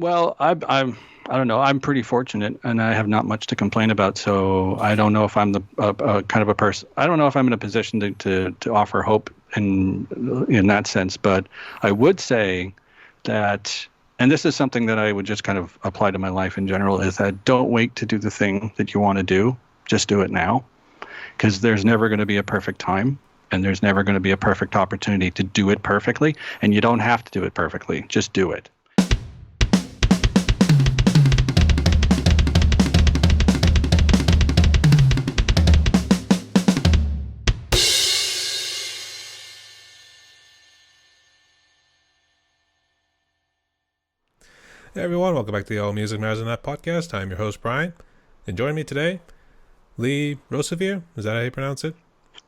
Well, I don't know. I'm pretty fortunate, and I have not much to complain about. So I don't know if I'm the kind of a person. I don't know if I'm in a position to offer hope in that sense. But I would say that, and this is something that I would just kind of apply to my life in general, is that don't wait to do the thing that you want to do. Just do it now, because there's never going to be a perfect time. And there's never going to be a perfect opportunity to do it perfectly. And you don't have to do it perfectly. Just do it. Hey everyone, welcome back to the All Music Matters in That podcast. I'm your host, Brian. And joining me today, Lee Rosevere. Is that how you pronounce it?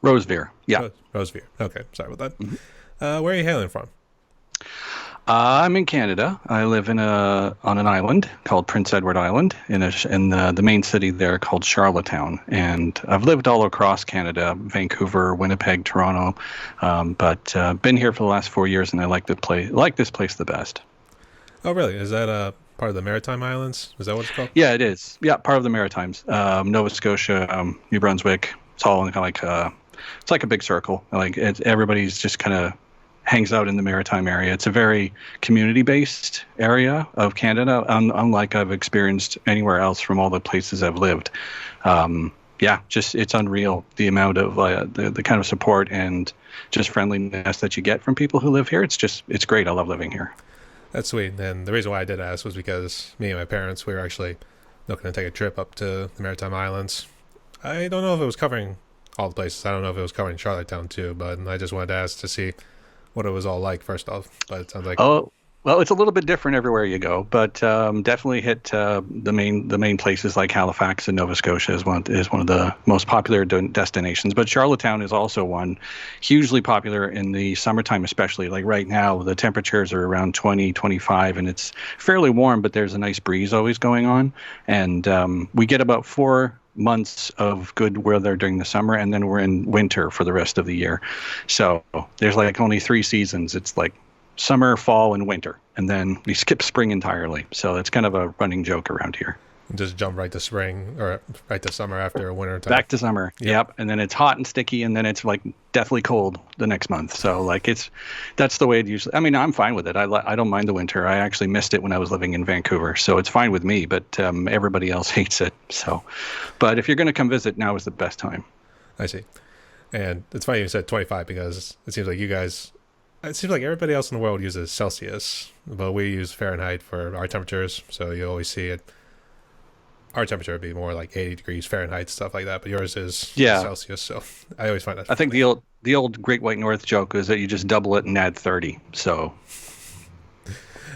Rosevere. Yeah. Rosevere. Okay, sorry about that. Mm-hmm. Where are you hailing from? I'm in Canada. I live on an island called Prince Edward Island in the main city there called Charlottetown. And I've lived all across Canada, Vancouver, Winnipeg, Toronto, but been here for the last 4 years, and I like this place the best. Oh, really? Is that part of the Maritime Islands? Is that what it's called? Yeah, it is. Yeah, part of the Maritimes. Nova Scotia, New Brunswick. It's all kind of like it's like a big circle. Like everybody's just kind of hangs out in the maritime area. It's a very community-based area of Canada, unlike I've experienced anywhere else from all the places I've lived. Just it's unreal the amount of the kind of support and just friendliness that you get from people who live here. It's great. I love living here. That's sweet. And the reason why I did ask was because me and my parents, we were actually looking to take a trip up to the Maritime Islands. I don't know if it was covering all the places. I don't know if it was covering Charlottetown too, but I just wanted to ask to see what it was all like first off. But it sounds like well, it's a little bit different everywhere you go, but definitely hit the main places like Halifax and Nova Scotia is one of the most popular destinations. But Charlottetown is also one, hugely popular in the summertime, especially. Like right now, the temperatures are around 20, 25, and it's fairly warm, but there's a nice breeze always going on. And we get about 4 months of good weather during the summer, and then we're in winter for the rest of the year. So there's like only 3 seasons. It's like summer, fall, and winter, and then we skip spring entirely. So it's kind of a running joke around here. Just jump right to spring or right to summer after winter time. Back to summer. Yep. And then it's hot and sticky, and then it's like deathly cold the next month. So like that's the way it usually. I mean, I'm fine with it. I don't mind the winter. I actually missed it when I was living in Vancouver, so it's fine with me. But everybody else hates it. So, but if you're going to come visit, now is the best time. I see. And it's funny you said 25 because it seems like you guys. It seems like everybody else in the world uses Celsius, but we use Fahrenheit for our temperatures. So you always see it. Our temperature would be more like 80 degrees Fahrenheit, stuff like that. But yours is Celsius. So I always find that. I think the old Great White North joke is that you just double it and add 30. So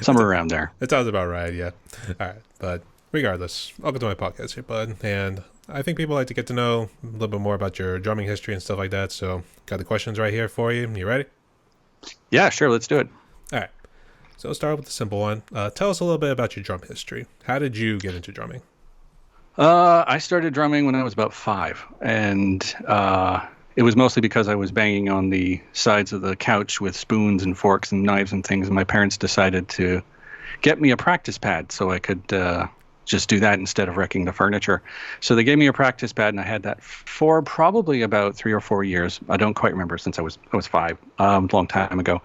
somewhere around there. It sounds about right. Yeah. All right. But regardless, welcome to my podcast here, bud. And I think people like to get to know a little bit more about your drumming history and stuff like that. So got the questions right here for you. You ready? Yeah, sure. Let's do it. All right. So let's start with the simple one. Tell us a little bit about your drum history. How did you get into drumming? I started drumming when I was about 5, and it was mostly because I was banging on the sides of the couch with spoons and forks and knives and things, and my parents decided to get me a practice pad so I could just do that instead of wrecking the furniture. So they gave me a practice pad, and I had that for probably about 3 or 4 years. I don't quite remember since I was 5, a long time ago.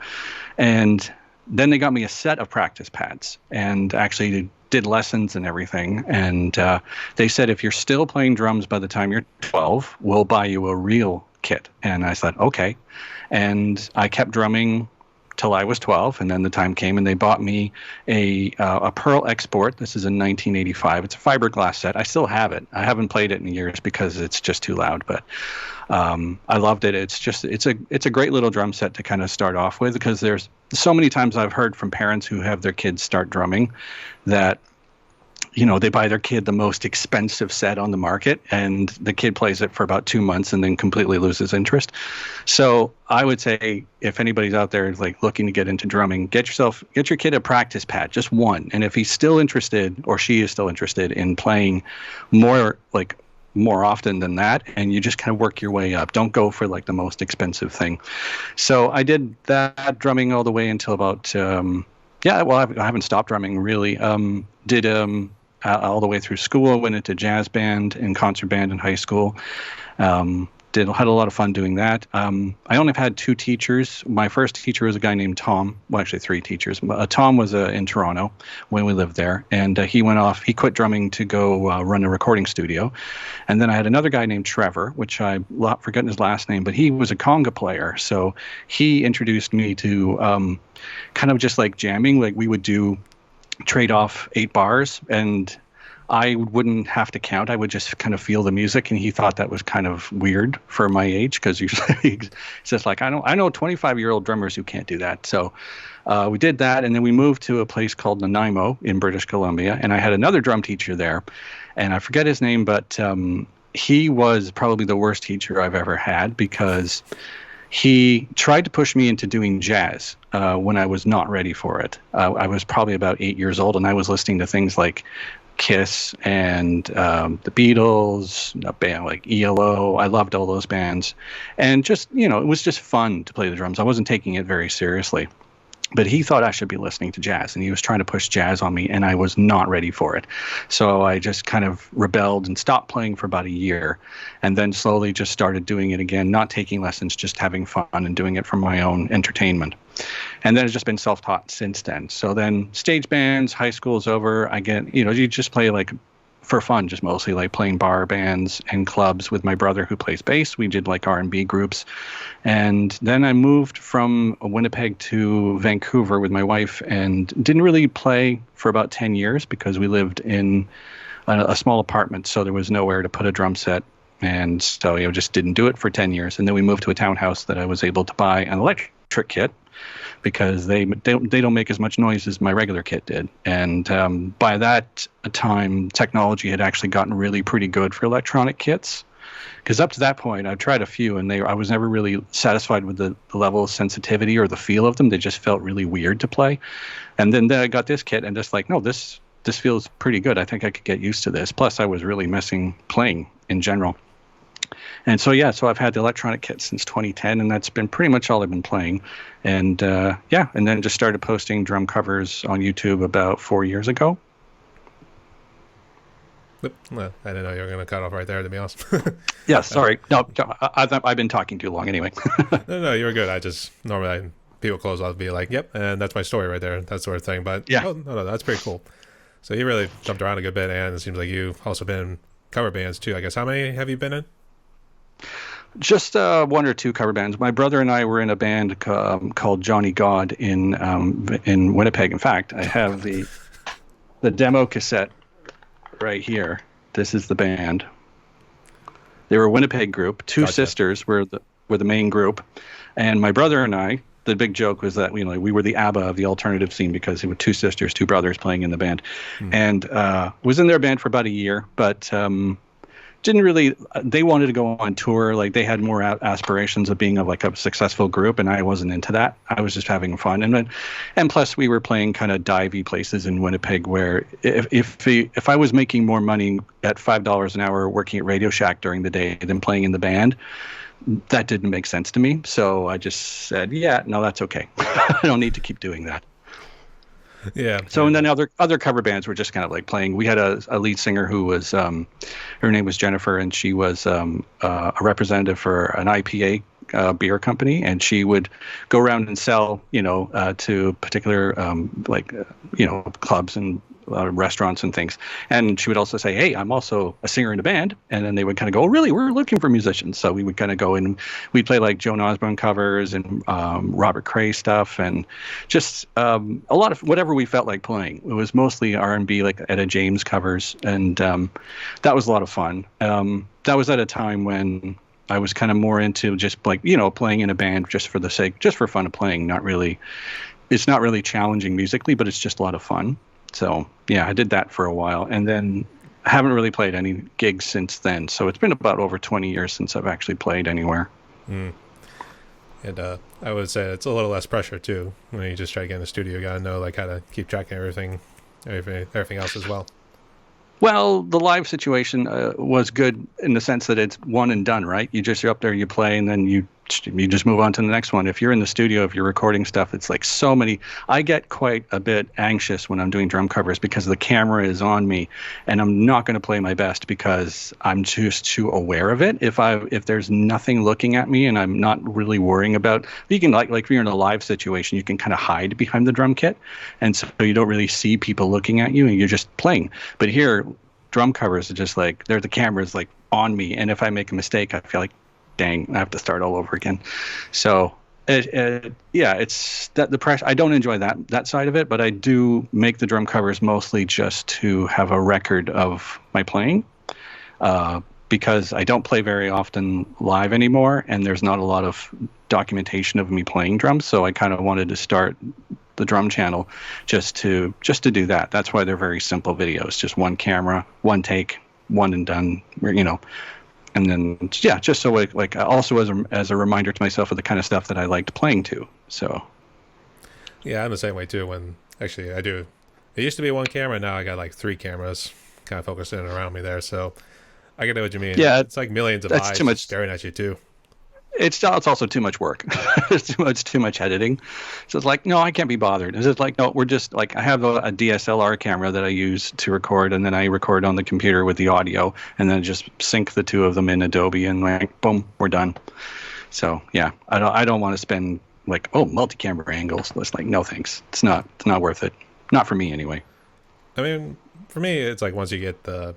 And then they got me a set of practice pads and actually did lessons and everything. And they said, if you're still playing drums by the time you're 12, we'll buy you a real kit. And I said, okay. And I kept drumming till I was 12, and then the time came and they bought me a Pearl Export. This is in 1985. It's a fiberglass set. I still have it. I haven't played it in years because it's just too loud, but I loved it. It's a great little drum set to kind of start off with, because there's so many times I've heard from parents who have their kids start drumming that they buy their kid the most expensive set on the market, and the kid plays it for about 2 months and then completely loses interest. So I would say if anybody's out there like looking to get into drumming, get your kid a practice pad, just one. And if he's still interested, or she is still interested in playing more often than that, and you just kind of work your way up. Don't go for like the most expensive thing. So I did that drumming all the way until about Yeah, well, I haven't stopped drumming really. Did all the way through school. Went into jazz band and concert band in high school. Had a lot of fun doing that. I only have had two teachers. My first teacher was a guy named Tom. Well, actually, three teachers. Tom was in Toronto when we lived there, and he went off. He quit drumming to go run a recording studio. And then I had another guy named Trevor, which I've forgotten his last name, but he was a conga player. So he introduced me to kind of just like jamming. Like we would do trade off 8 bars, and I wouldn't have to count. I would just kind of feel the music, and he thought that was kind of weird for my age because usually he's just like, I know 25-year-old drummers who can't do that. So we did that, and then we moved to a place called Nanaimo in British Columbia, and I had another drum teacher there, and I forget his name, but he was probably the worst teacher I've ever had because he tried to push me into doing jazz when I was not ready for it. I was probably about 8 years old, and I was listening to things like Kiss and the Beatles, a band like ELO. I loved all those bands. And just, it was just fun to play the drums. I wasn't taking it very seriously. But he thought I should be listening to jazz, and he was trying to push jazz on me, and I was not ready for it. So I just kind of rebelled and stopped playing for about a year, and then slowly just started doing it again, not taking lessons, just having fun and doing it for my own entertainment. And then it's just been self-taught since then. So then stage bands, high school is over. I get, you just play like for fun, just mostly like playing bar bands and clubs with my brother who plays bass. We did like R&B groups. And then I moved from Winnipeg to Vancouver with my wife and didn't really play for about 10 years because we lived in a small apartment. So there was nowhere to put a drum set. And so, just didn't do it for 10 years. And then we moved to a townhouse that I was able to buy an electric kit because they don't make as much noise as my regular kit did. And by that time, technology had actually gotten really pretty good for electronic kits. Because up to that point, I've tried a few, and I was never really satisfied with the level of sensitivity or the feel of them. They just felt really weird to play. And then I got this kit, and just like, no, this feels pretty good. I think I could get used to this. Plus, I was really missing playing in general. And so I've had the electronic kit since 2010, and that's been pretty much all I've been playing. And and then just started posting drum covers on YouTube about 4 years ago. Well, I didn't know you were going to cut off right there, to be honest. Yeah, sorry. No, I've been talking too long anyway. No, you were good. I just, normally people close off and be like, yep, and that's my story right there, that sort of thing. But yeah. No, that's pretty cool. So you really jumped around a good bit, and it seems like you've also been in cover bands too, I guess. How many have you been in? Just one or two cover bands. My brother and I were in a band called Johnny God in Winnipeg. In fact, I have the demo cassette right here. This is the band. They were a Winnipeg group. Two Gotcha. sisters were the main group, and my brother and I. The big joke was that we were the ABBA of the alternative scene because there were two sisters, two brothers playing in the band, and was in their band for about a year, but. Didn't really. They wanted to go on tour. Like they had more aspirations of being a successful group, and I wasn't into that. I was just having fun, and plus we were playing kind of divey places in Winnipeg where if I was making more money at $5 an hour working at Radio Shack during the day than playing in the band, that didn't make sense to me. So I just said, yeah, no, that's okay. I don't need to keep doing that. Yeah. So and then other cover bands were just kind of like playing. We had a lead singer who was her name was Jennifer, and she was a representative for an IPA beer company, and she would go around and sell to particular clubs and restaurants and things. And she would also say, hey, I'm also a singer in a band. And then they would kind of go, oh, really? We're looking for musicians. So we would kind of go and we'd play like Joan Osborne covers and Robert Cray stuff and just a lot of whatever we felt like playing. It was mostly R&B, like Etta James covers. And that was a lot of fun. That was at a time when I was kind of more into just like, playing in a band just for fun of playing. It's not really challenging musically, but it's just a lot of fun. So, yeah, I did that for a while, and then I haven't really played any gigs since then. So it's been about over 20 years since I've actually played anywhere. And I would say it's a little less pressure, too. When you just try to get in the studio, you got to know how to keep track of everything else as well. Well, the live situation was good in the sense that it's one and done, right? You're up there, you play, and then you you just move on to the next one. If you're in the studio, if you're recording stuff, it's like so many. I get quite a bit anxious when I'm doing drum covers because the camera is on me, and I'm not going to play my best because I'm just too aware of it. If there's nothing looking at me and I'm not really worrying about, you can like if you're in a live situation, you can kind of hide behind the drum kit, and so you don't really see people looking at you, and you're just playing. But here, drum covers are just like the camera's like on me, and if I make a mistake, I feel like, dang, I have to start all over again. So it's that the pressure. I don't enjoy that side of it, but I do make the drum covers mostly just to have a record of my playing, because I don't play very often live anymore, and there's not a lot of documentation of me playing drums. So I kind of wanted to start the drum channel just to do that. That's why they're very simple videos, just one camera, one take, one and done. And then, just so like also as a reminder to myself of the kind of stuff that I liked playing to. So, yeah, I'm the same way too. When actually I do, it used to be one camera. Now I got like 3 cameras, kind of focused in and around me there. So I get what you mean. Yeah, it's like millions of eyes staring at you too. It's also too much work. It's too much editing. So it's like, no, I can't be bothered. It's just like, no, we're just like, I have a DSLR camera that I use to record, and then I record on the computer with the audio, and then just sync the 2 of them in Adobe, and like, boom, we're done. So yeah, I don't want to spend like, multi-camera angles. It's like, no thanks. It's not worth it. Not for me anyway. I mean, for me, it's like once you get them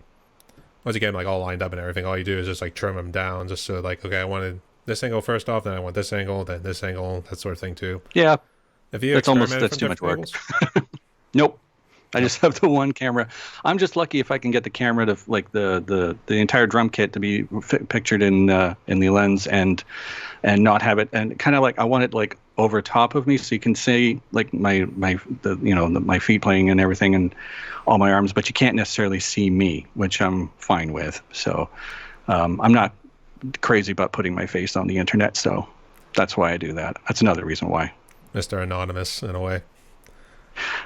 like all lined up and everything, all you do is just like trim them down, just so like, okay, I wanted this angle first off, then I want this angle, then this angle, that sort of thing too. Yeah, that's too much work. Nope, I just have the one camera. I'm just lucky if I can get the camera to like the entire drum kit to be pictured in the lens and not have it, and kind of like I want it like over top of me so you can see like my feet playing and everything and all my arms, but you can't necessarily see me, which I'm fine with. So I'm not crazy about putting my face on the internet, so that's why I do that. That's another reason why. Mr. Anonymous in a way.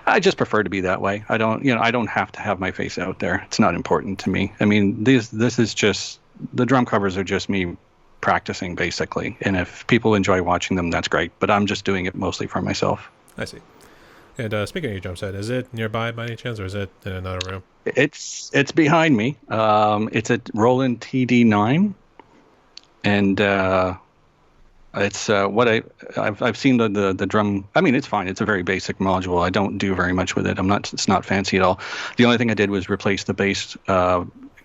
I just prefer to be that way. I don't have to have my face out there. It's not important to me. I mean, this is just, the drum covers are just me practicing basically, and if people enjoy watching them, that's great, but I'm just doing it mostly for myself. I see. And speaking of your drum set, is it nearby by any chance, or is it in another room? It's behind me. It's a Roland TD9. And it's what I've seen the drum. I mean, it's fine. It's a very basic module. I don't do very much with it. It's not fancy at all. The only thing I did was replace the bass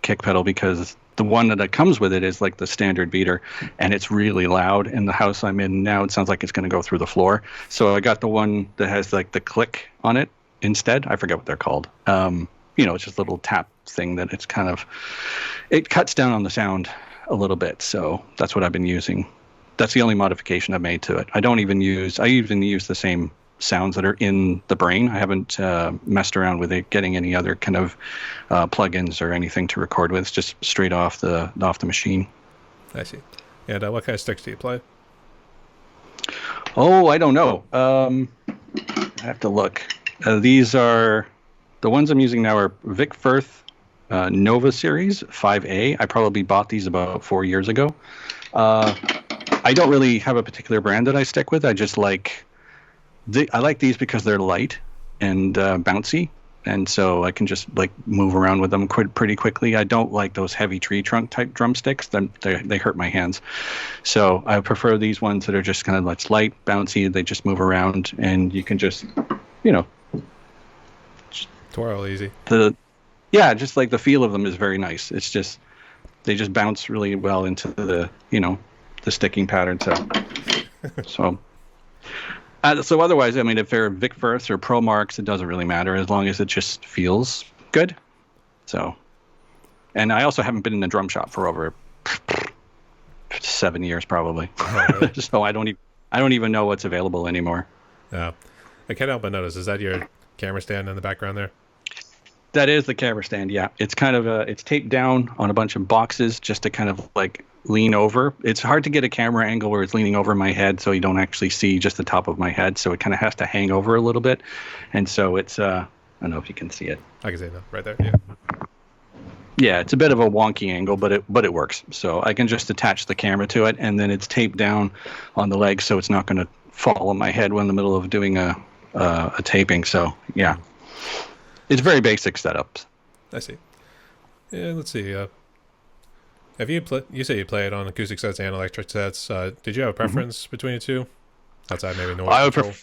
kick pedal, because the one that comes with it is like the standard beater, and it's really loud. In the house I'm in now, it sounds like it's going to go through the floor. So I got the one that has like the click on it instead. I forget what they're called. It's just a little tap thing that it cuts down on the sound a little bit, so that's what I've been using. That's the only modification I've made to it. I even use the same sounds that are in the Brain. I haven't messed around with it, getting any other kind of plugins or anything to record with. It's just straight off the machine. I see. And what kind of sticks do you play? Oh, I don't know. I have to look. These are the ones I'm using now are Vic Firth Nova Series 5A. I probably bought these about 4 years ago. I don't really have a particular brand that I stick with. I just like I like these because they're light and bouncy, and so I can just like move around with them pretty quickly. I don't like those heavy tree trunk type drumsticks. They hurt my hands. So I prefer these ones that are just kind of like light, bouncy. They just move around, and you can just, twirl easy. Just like the feel of them is very nice. It's just, they just bounce really well into the sticking pattern. So otherwise, I mean, if they're Vic Firth or Pro Marks, it doesn't really matter as long as it just feels good. So, and I also haven't been in the drum shop for over 7 years probably. Oh, really? So I don't even know what's available anymore. Yeah, I can't help but notice. Is that your camera stand in the background there? That is the camera stand, yeah. It's kind of it's taped down on a bunch of boxes just to kind of like lean over. It's hard to get a camera angle where it's leaning over my head so you don't actually see just the top of my head. So it kind of has to hang over a little bit. And so it's, I don't know if you can see it. I can see it now, right there, yeah. Yeah, it's a bit of a wonky angle, but it works. So I can just attach the camera to it, and then it's taped down on the leg, so it's not going to fall on my head when in the middle of doing a taping. So yeah, it's very basic setups. I see. Yeah, let's see. Have you you say you play it on acoustic sets and electric sets? Did you have a preference between the two? Outside maybe noise I would control?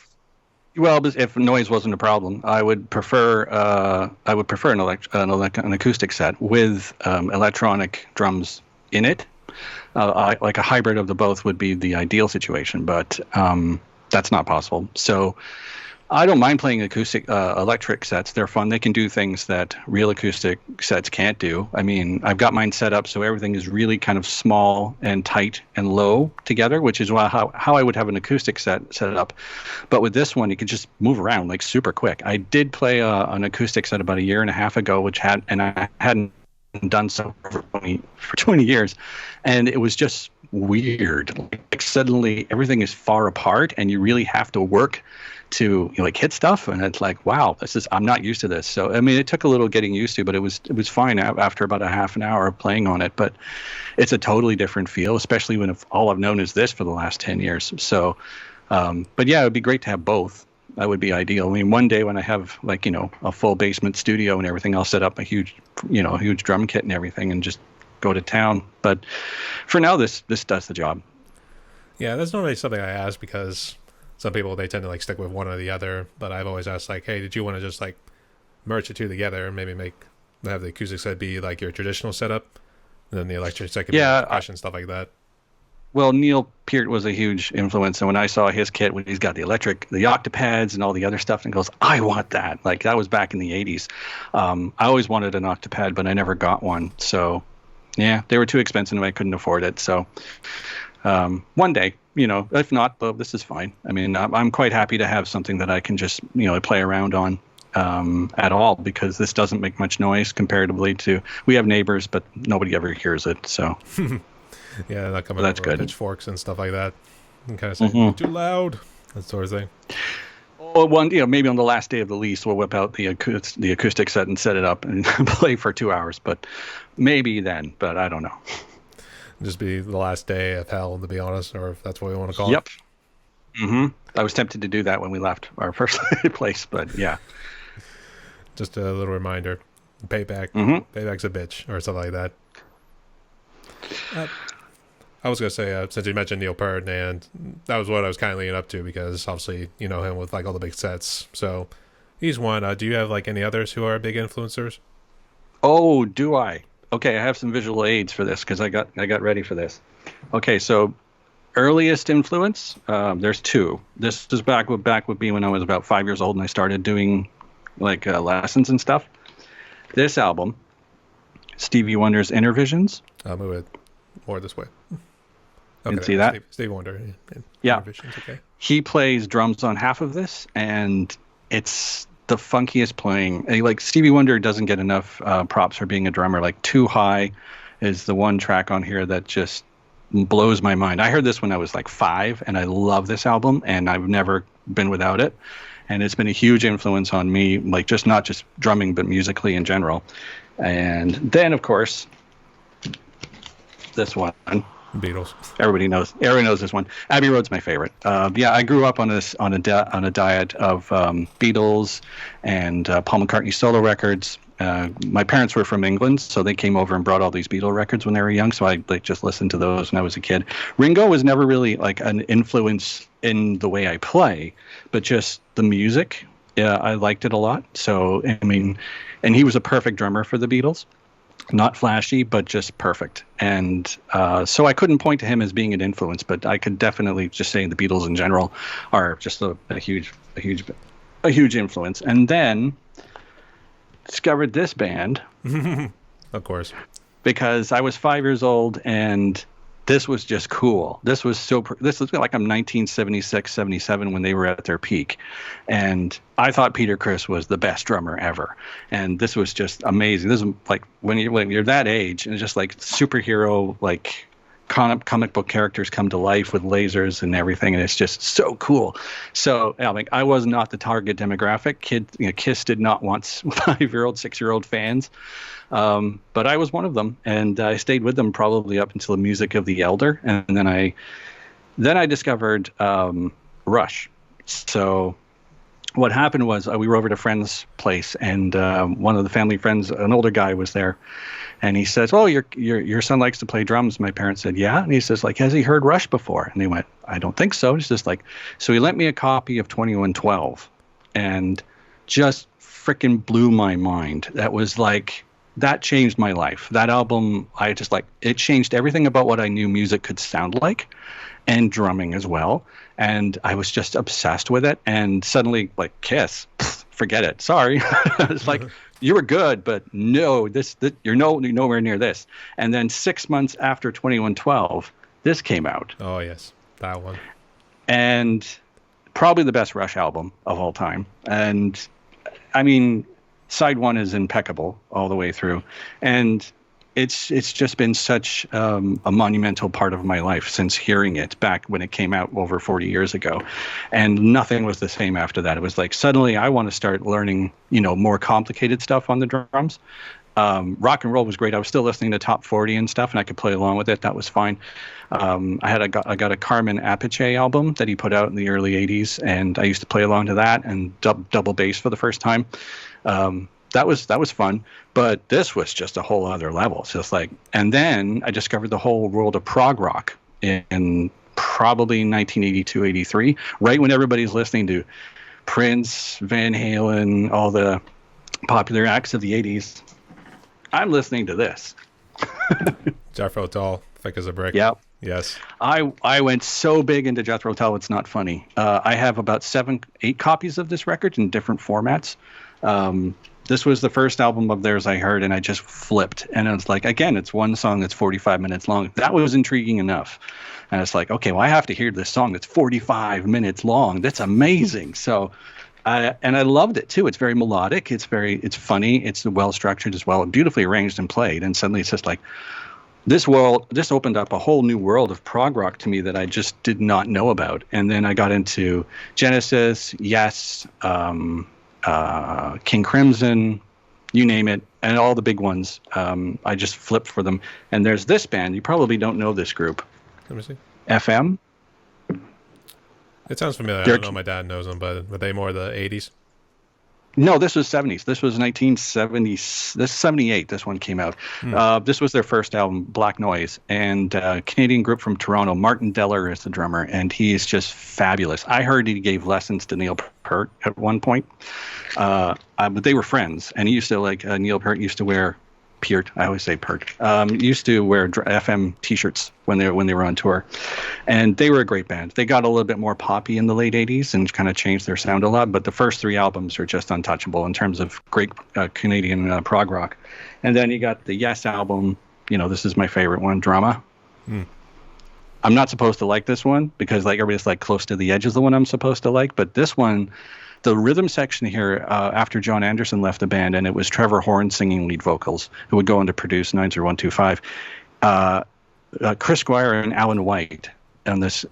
Well, if noise wasn't a problem, I would prefer an acoustic set with electronic drums in it. Like a hybrid of the both would be the ideal situation, but that's not possible. So I don't mind playing acoustic electric sets. They're fun. They can do things that real acoustic sets can't do. I mean, I've got mine set up so everything is really kind of small and tight and low together, which is how I would have an acoustic set up. But with this one, you could just move around like super quick. I did play an acoustic set about a year and a half ago, I hadn't done so for 20 years, and it was just weird. Like suddenly everything is far apart, and you really have to work to like hit stuff, and it's like, wow, I'm not used to this. So I mean, it took a little getting used to, but it was fine after about a half an hour of playing on it. But it's a totally different feel, especially when all I've known is this for the last 10 years. So but yeah, it would be great to have both. That would be ideal. I mean, one day when I have like, a full basement studio and everything, I'll set up a huge drum kit and everything and just go to town. But for now, this does the job. Yeah, that's normally something I ask because some people, they tend to like stick with one or the other, but I've always asked like, hey, did you want to just like merge the two together and maybe have the acoustic set be like your traditional setup, and then the electric set could be percussion, stuff like that? Well, Neil Peart was a huge influence, and when I saw his kit, when he's got the octapads and all the other stuff, and goes, I want that. Like that was back in the 80s. I always wanted an octapad, but I never got one. So yeah, they were too expensive and I couldn't afford it. So one day, if not, though, this is fine. I mean, I'm quite happy to have something that I can just, play around on at all, because this doesn't make much noise comparatively to, we have neighbors, but nobody ever hears it. So yeah, not coming that's over good. Pitchforks and stuff like that. And kind of saying, too loud, that sort of thing. Well, maybe on the last day of the lease, we'll whip out the acoustic set and set it up and play for 2 hours. But maybe then, but I don't know. Just be the last day of hell, to be honest, or if that's what we want to call it. Yep. I was tempted to do that when we left our first place, but yeah. Just a little reminder. Payback's a bitch, or something like that. I was going to say, since you mentioned Neil Peart, and that was what I was kind of leading up to, because obviously you know him with like all the big sets. So he's one. Do you have like any others who are big influencers? Oh, do I? Okay, I have some visual aids for this because I got ready for this. Okay, so earliest influence, there's two. This is back would be when I was about 5 years old and I started doing like lessons and stuff. This album, Stevie Wonder's Inner Visions. I'll move it more this way. Okay, you can see that? Stevie Wonder. Yeah. Visions, okay. He plays drums on half of this, and it's the funkiest playing. Like Stevie Wonder doesn't get enough props for being a drummer. Like Too High is the one track on here that just blows my mind. I heard this when I was like 5, and I love this album, and I've never been without it. And it's been a huge influence on me, like just not just drumming, but musically in general. And then, of course, this one. Beatles. Everybody knows this one. Abbey Road's my favorite. Yeah, I grew up on a diet of Beatles and Paul McCartney solo records. My parents were from England, so they came over and brought all these Beatle records when they were young. So I just listened to those when I was a kid. Ringo was never really like an influence in the way I play, but just the music. Yeah, I liked it a lot. So I mean, and he was a perfect drummer for the Beatles. Not flashy, but just perfect. And so I couldn't point to him as being an influence, but I could definitely just say the Beatles in general are just a huge influence. And then discovered this band. Of course. Because I was 5 years old and this was just cool. This was like I'm 1976, 77 when they were at their peak. And I thought Peter Criss was the best drummer ever. And this was just amazing. This is like when you're that age and it's just like superhero, like comic book characters come to life with lasers and everything, and it's just so cool. So I was not the target demographic. Kiss did not want 5-year-old, 6-year-old fans, but I was one of them, and I stayed with them probably up until the music of the Elder, and then I discovered Rush. So what happened was we were over at a friend's place, and one of the family friends, an older guy, was there, and he says, "Oh, your son likes to play drums." My parents said, "Yeah," and he says, "Like, has he heard Rush before?" And they went, "I don't think so." He's just like, so he lent me a copy of 2112, and just freaking blew my mind. That changed my life. That album, it changed everything about what I knew music could sound like, and drumming as well. And I was just obsessed with it. And suddenly, like, Kiss, forget it. Sorry. It's like, you were good, but no, you're nowhere near this. And then 6 months after 2112, this came out. Oh, yes. That one. And probably the best Rush album of all time. And I mean, side one is impeccable all the way through. And it's just been such a monumental part of my life since hearing it back when it came out over 40 years ago. And nothing was the same after that. It was like, suddenly I want to start learning, more complicated stuff on the drums. Rock and roll was great. I was still listening to top 40 and stuff, and I could play along with it. That was fine. I got a Carmen Apache album that he put out in the early 80s, and I used to play along to that and double bass for the first time. That was fun, but this was just a whole other level. So it's like, and then I discovered the whole world of prog rock in probably 1982, 83, right when everybody's listening to Prince, Van Halen, all the popular acts of the 80s. I'm listening to this. Jethro Tull, thick as a brick. Yep. Yes. I went so big into Jethro Tull, it's not funny. I have about 7-8 copies of this record in different formats. This was the first album of theirs I heard, and I just flipped. And it's like, again, it's one song that's 45 minutes long. That was intriguing enough. And it's like, okay, well, I have to hear this song that's 45 minutes long. That's amazing. So, and I loved it too. It's very melodic. It's funny. It's well structured as well. Beautifully arranged and played. And suddenly it's just like, this opened up a whole new world of prog rock to me that I just did not know about. And then I got into Genesis, Yes, King Crimson, you name it, and all the big ones. I just flipped for them. And there's this band. You probably don't know this group. Let me see. FM. It sounds familiar. I don't know. My dad knows them, but were they more the 80s? No, this was 70s. This was 1970. This is 78. This one came out. This was their first album, Black Noise, and Canadian group from Toronto. Martin Deller is the drummer, and he is just fabulous. I heard he gave lessons to Neil Peart at one point, but they were friends. And he used to Neil Peart used to wear Peart. I always say Peart. Used to wear FM T-shirts when they were on tour, and they were a great band. They got a little bit more poppy in the late '80s and kind of changed their sound a lot. But the first 3 albums are just untouchable in terms of great Canadian prog rock. And then you got the Yes album. This is my favorite one, Drama. I'm not supposed to like this one because everybody's close to the edge is the one I'm supposed to like. But this one, the rhythm section here, after John Anderson left the band, and it was Trevor Horn singing lead vocals, who would go on to produce 90125. Chris Squire and Alan White on this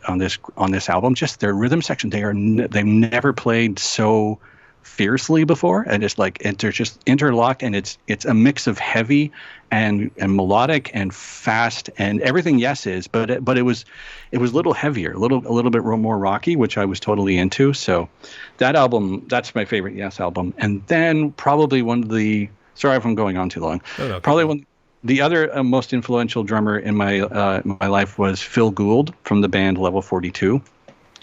album, just their rhythm section, they've never played so fiercely before, and it's they're just interlocked, and it's a mix of heavy and melodic and fast and everything Yes is, but it was a little heavier, a little bit more rocky, which I was totally into. So that album, that's my favorite Yes album. And then probably sorry if I'm going on too long. Probably the other most influential drummer in my life was Phil Gould from the band Level 42.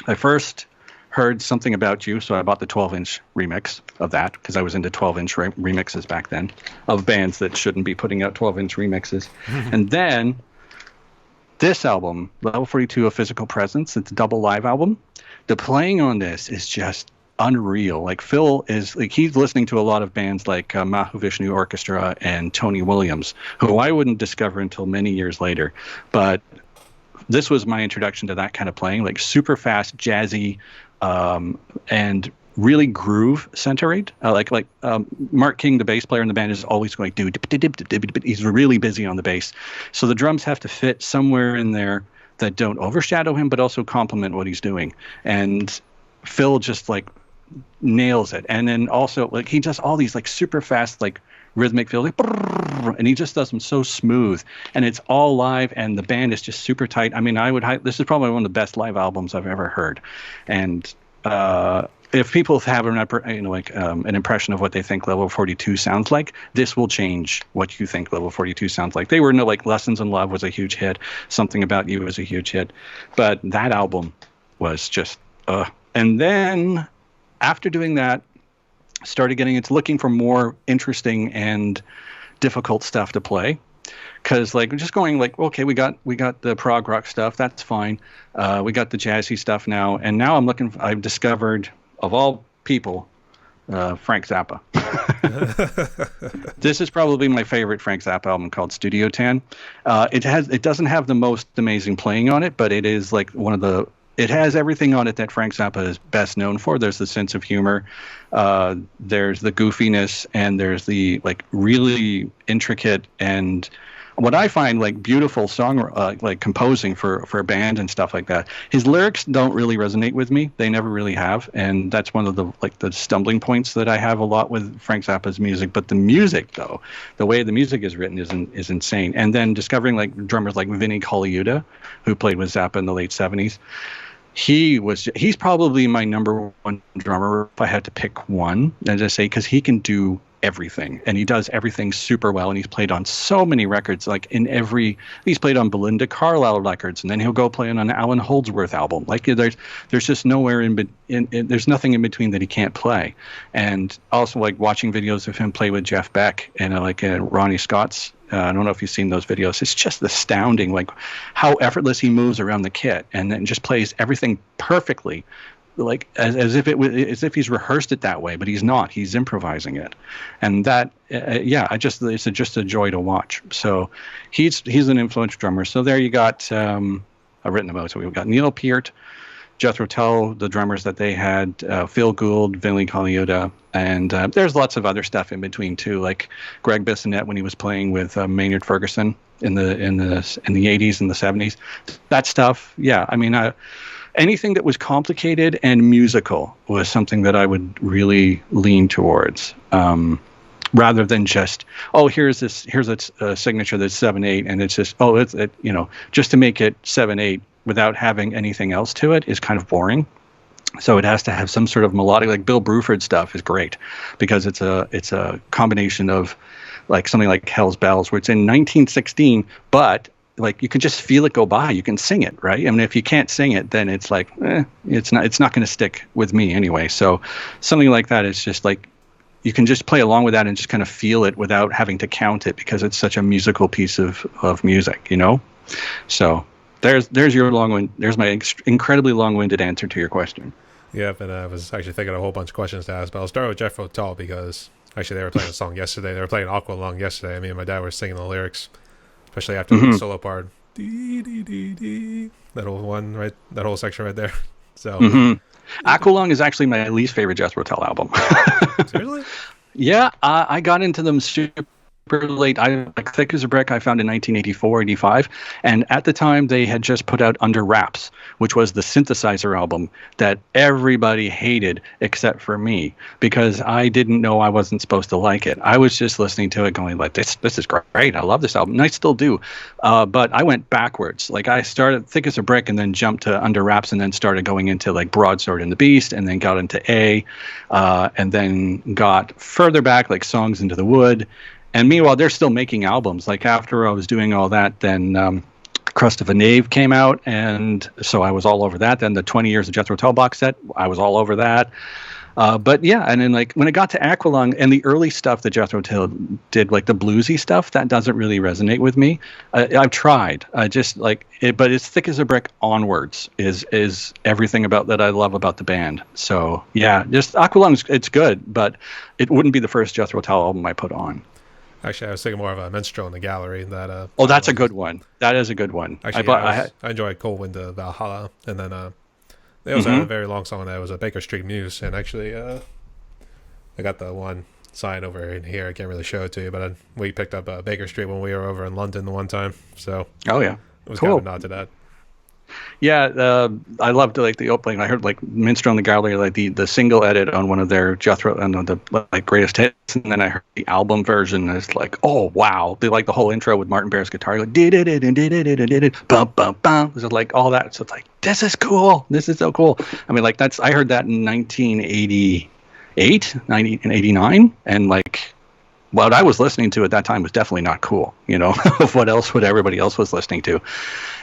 I first heard Something About You, so I bought the 12-inch remix of that because I was into 12-inch remixes back then of bands that shouldn't be putting out 12-inch remixes. And then this album, Level 42, A Physical Presence, it's a double live album. The playing on this is just unreal. Phil is he's listening to a lot of bands like Mahavishnu Orchestra and Tony Williams, who I wouldn't discover until many years later. But this was my introduction to that kind of playing, super fast, jazzy, and really groove centered. Mark King, the bass player in the band, is always going do. He's really busy on the bass, so the drums have to fit somewhere in there that don't overshadow him, but also complement what he's doing. And Phil just like nails it. And then also like he does all these like super fast like rhythmic fills, like, and he just does them so smooth, and it's all live, and the band is just super tight. I mean, this is probably one of the best live albums I've ever heard. And if people have an impression of what they think Level 42 sounds like, this will change what you think Level 42 sounds like. They were like Lessons in Love was a huge hit, Something About You was a huge hit, but that album was just and then after doing that, started getting into looking for more interesting and difficult stuff to play, because like just going like, okay, we got the prog rock stuff, that's fine, we got the jazzy stuff now, and now I've discovered, of all people, Frank Zappa. This is probably my favorite Frank Zappa album, called Studio 10. It doesn't have the most amazing playing on it, but it is like it has everything on it that Frank Zappa is best known for. There's the sense of humor, there's the goofiness, and there's the like really intricate and what I find like beautiful song like composing for a band and stuff like that. His lyrics don't really resonate with me. They never really have, and that's one of the stumbling points that I have a lot with Frank Zappa's music. But the music, though, the way the music is written is insane. And then discovering like drummers like Vinnie Colaiuta, who played with Zappa in the late 70s. He's probably my number one drummer if I had to pick one, as I say, because he can do everything, and he does everything super well, and he's played on so many records. Like he's played on Belinda Carlisle records, and then he'll go play on an Alan Holdsworth album. Like there's just nowhere there's nothing in between that he can't play. And also like watching videos of him play with Jeff Beck and Ronnie Scott's. I don't know if you've seen those videos. It's just astounding, like how effortless he moves around the kit, and then just plays everything perfectly, like as if he's rehearsed it that way, but he's not. He's improvising it, and that it's just a joy to watch. So he's an influential drummer. So there you got I've written them out. So we've got Neil Peart, Jethro Tull, the drummers that they had, Phil Gould, Vinnie Colaiuta, and there's lots of other stuff in between too, like Greg Bissonette when he was playing with Maynard Ferguson in the 80s and the 70s. That stuff, yeah. I mean, anything that was complicated and musical was something that I would really lean towards, rather than just, here's a signature that's 7/8, and it's just just to make it 7/8 without having anything else to it is kind of boring. So it has to have some sort of melodic, like Bill Bruford stuff is great because it's a combination of like something like Hell's Bells, where it's in 1916, but like you can just feel it go by. You can sing it, right? I mean, if you can't sing it, then it's like it's not going to stick with me anyway. So something like that is just like you can just play along with that and just kind of feel it without having to count it, because it's such a musical piece of music, So there's my incredibly long-winded answer to your question. Yep, and I was actually thinking of a whole bunch of questions to ask, but I'll start with Jethro Tull because actually they were playing a song yesterday. They were playing Aqualung yesterday. Me and my dad were singing the lyrics, especially after the solo part. Dee, dee, dee, dee. That whole one, right? That whole section right there. So, Aqualung is actually my least favorite Jethro Tull album. Seriously? Yeah, I got into them super late. Like Thick as a Brick I found in 1984, 85, and at the time they had just put out Under Wraps, which was the synthesizer album that everybody hated except for me, because I didn't know I wasn't supposed to like it. I was just listening to it going like, this is great, I love this album, and I still do, but I went backwards. Like I started Thick as a Brick and then jumped to Under Wraps and then started going into like Broadsword and the Beast, and then got into and then got further back like Songs into the Wood. And meanwhile, they're still making albums. Like after I was doing all that, then Crust of a Knave came out, and so I was all over that. Then the 20 Years of Jethro Tull box set, I was all over that. But yeah, and then like when it got to Aqualung and the early stuff that Jethro Tull did, like the bluesy stuff, that doesn't really resonate with me. I've tried. I just like it, but it's Thick as a Brick onwards is everything about that I love about the band. So yeah, just Aqualung, it's good, but it wouldn't be the first Jethro Tull album I put on. Actually, I was thinking more of a Minstrel in the Gallery. That that's a good one. That is a good one. Actually, I enjoyed Cold Wind to Valhalla, and then They also had a very long song that was a Baker Street Muse, and actually, I got the one sign over in here. I can't really show it to you, but we picked up Baker Street when we were over in London the one time, so Oh yeah, it was cool. kind of a nod to that. Yeah, I loved like the opening. I heard like Minstrel and the Gallery, like the single edit on one of their Jethro and the like greatest hits, and then I heard the album version. And it's like, oh wow, they like the whole intro with Martin Barrett's guitar, like did it and did it, bum bum bum. It was like all that. So it's like, this is cool. This is so cool. I mean, like I heard that in 1988, 1989, and like what I was listening to at that time was definitely not cool, of what everybody else was listening to.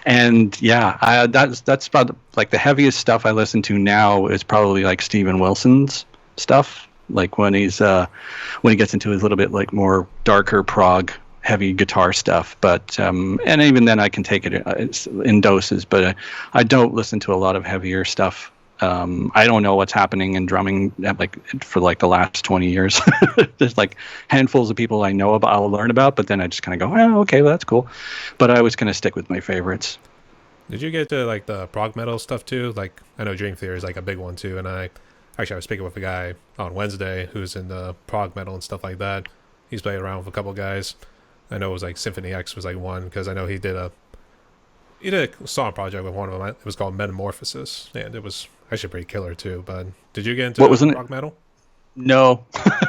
And yeah, that's about like the heaviest stuff I listen to now is probably like Steven Wilson's stuff, like when he gets into his little bit like more darker prog heavy guitar stuff. But and even then I can take it in doses, but I don't listen to a lot of heavier stuff. I don't know what's happening in drumming for like the last 20 years. There's like handfuls of people I know about, I'll learn about, but then I just kind of go, oh, okay, well, that's cool. But I was going to stick with my favorites. Did you get to like the prog metal stuff too? Like I know Dream Theater is like a big one too, and I was speaking with a guy on Wednesday who's in the prog metal and stuff like that. He's played around with a couple guys. I know it was like Symphony X was like one, because I know he did a song project with one of them. It was called Metamorphosis, and it was actually pretty killer too. But did you get into prog metal? No,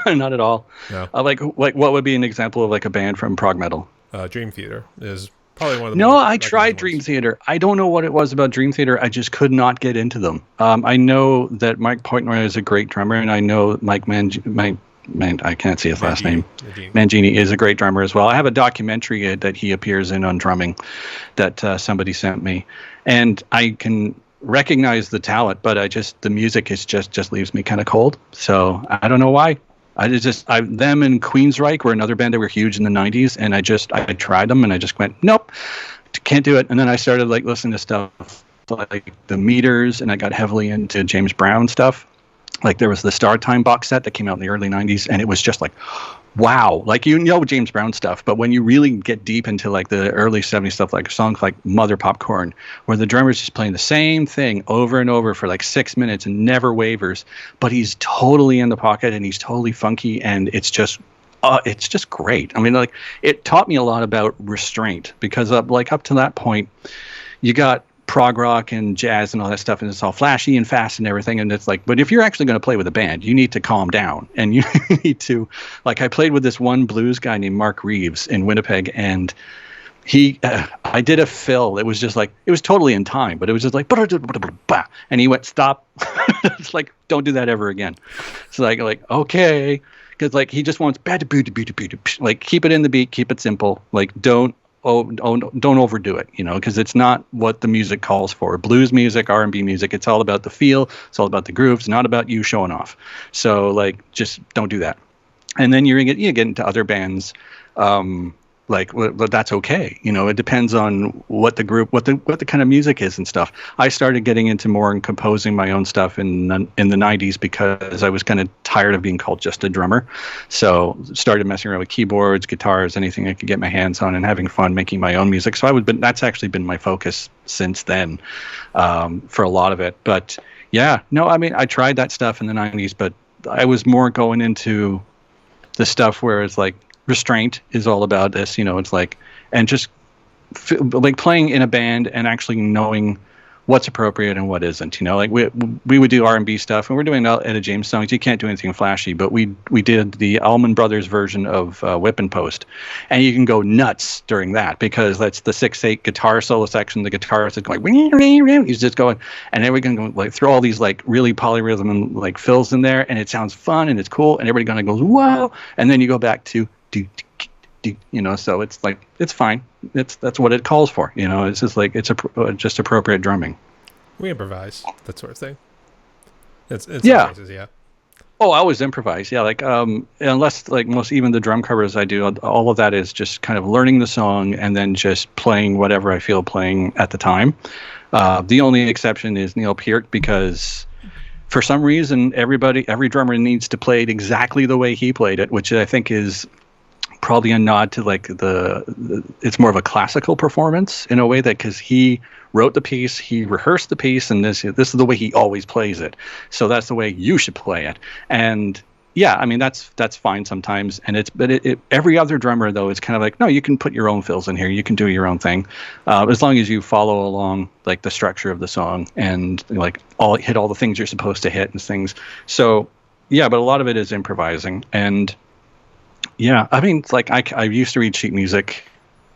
not at all. No. Like what would be an example of like a band from prog metal? Dream Theater is probably one of the No, I tried Dream Theater. I don't know what it was about Dream Theater. I just could not get into them. I know that Mike Portnoy is a great drummer, and I know Mike I can't see his last name. Mangini is a great drummer as well. I have a documentary that he appears in on drumming that somebody sent me, and I can recognize the talent, but the music is just leaves me kind of cold. So I don't know why. Them and Queensryche were another band that were huge in the 90s, and I tried them and I just went, nope, can't do it. And then I started like listening to stuff like the Meters, and I got heavily into James Brown stuff. Like there was the Star Time box set that came out in the early 90s, and it was just like, wow, like James Brown stuff, but when you really get deep into like the early 70s stuff, like songs like Mother Popcorn, where the drummer's just playing the same thing over and over for like 6 minutes and never wavers, but he's totally in the pocket and he's totally funky, and it's just great. I mean, like it taught me a lot about restraint, because like up to that point, you got prog rock and jazz and all that stuff, and it's all flashy and fast and everything, and it's like, but if you're actually going to play with a band, you need to calm down, and you need to, like, I played with this one blues guy named Mark Reeves in Winnipeg, and I did a fill. It was just like, it was totally in time, but it was just like, and he went, stop. It's like, don't do that ever again. It's like okay, because like he just wants like keep it in the beat, keep it simple, like don't overdo it, because it's not what the music calls for. Blues music, R&B music, it's all about the feel, it's all about the grooves, not about you showing off. So like, just don't do that. And then you get into other bands, that's okay. It depends on what the group, what the kind of music is and stuff. I started getting into more and composing my own stuff in the 90s, because I was kind of tired of being called just a drummer. So started messing around with keyboards, guitars, anything I could get my hands on, and having fun making my own music. So that's actually been my focus since then, for a lot of it. But yeah, no, I mean, I tried that stuff in the 90s, but I was more going into the stuff where it's like, restraint is all about this, it's like, and just like playing in a band and actually knowing what's appropriate and what isn't, like we would do R&B stuff, and we're doing Etta James songs. You can't do anything flashy, but we did the Allman Brothers version of Whip and Post, and you can go nuts during that, because that's the 6/8 guitar solo section. The guitarist is going, he's just going, and then we're going to like throw all these like really polyrhythm and like fills in there, and it sounds fun and it's cool, and everybody kind of goes wow, and then you go back to so it's like, it's fine. That's what it calls for. It's just like, it's just appropriate drumming. We improvise, that sort of thing. It's yeah. Cases, yeah. Oh, I always improvise. Yeah. Like, unless like even the drum covers I do, all of that is just kind of learning the song and then just playing whatever I feel playing at the time. The only exception is Neil Peart, because for some reason, every drummer needs to play it exactly the way he played it, which I think is probably a nod to like it's more of a classical performance in a way, that because he wrote the piece, he rehearsed the piece, and this is the way he always plays it. So that's the way you should play it. And yeah, I mean that's fine sometimes, and every other drummer though is kind of like, no, you can put your own fills in here, you can do your own thing, as long as you follow along like the structure of the song and like hit all the things you're supposed to hit and things. So yeah, but a lot of it is improvising. And yeah, I mean, it's like I used to read sheet music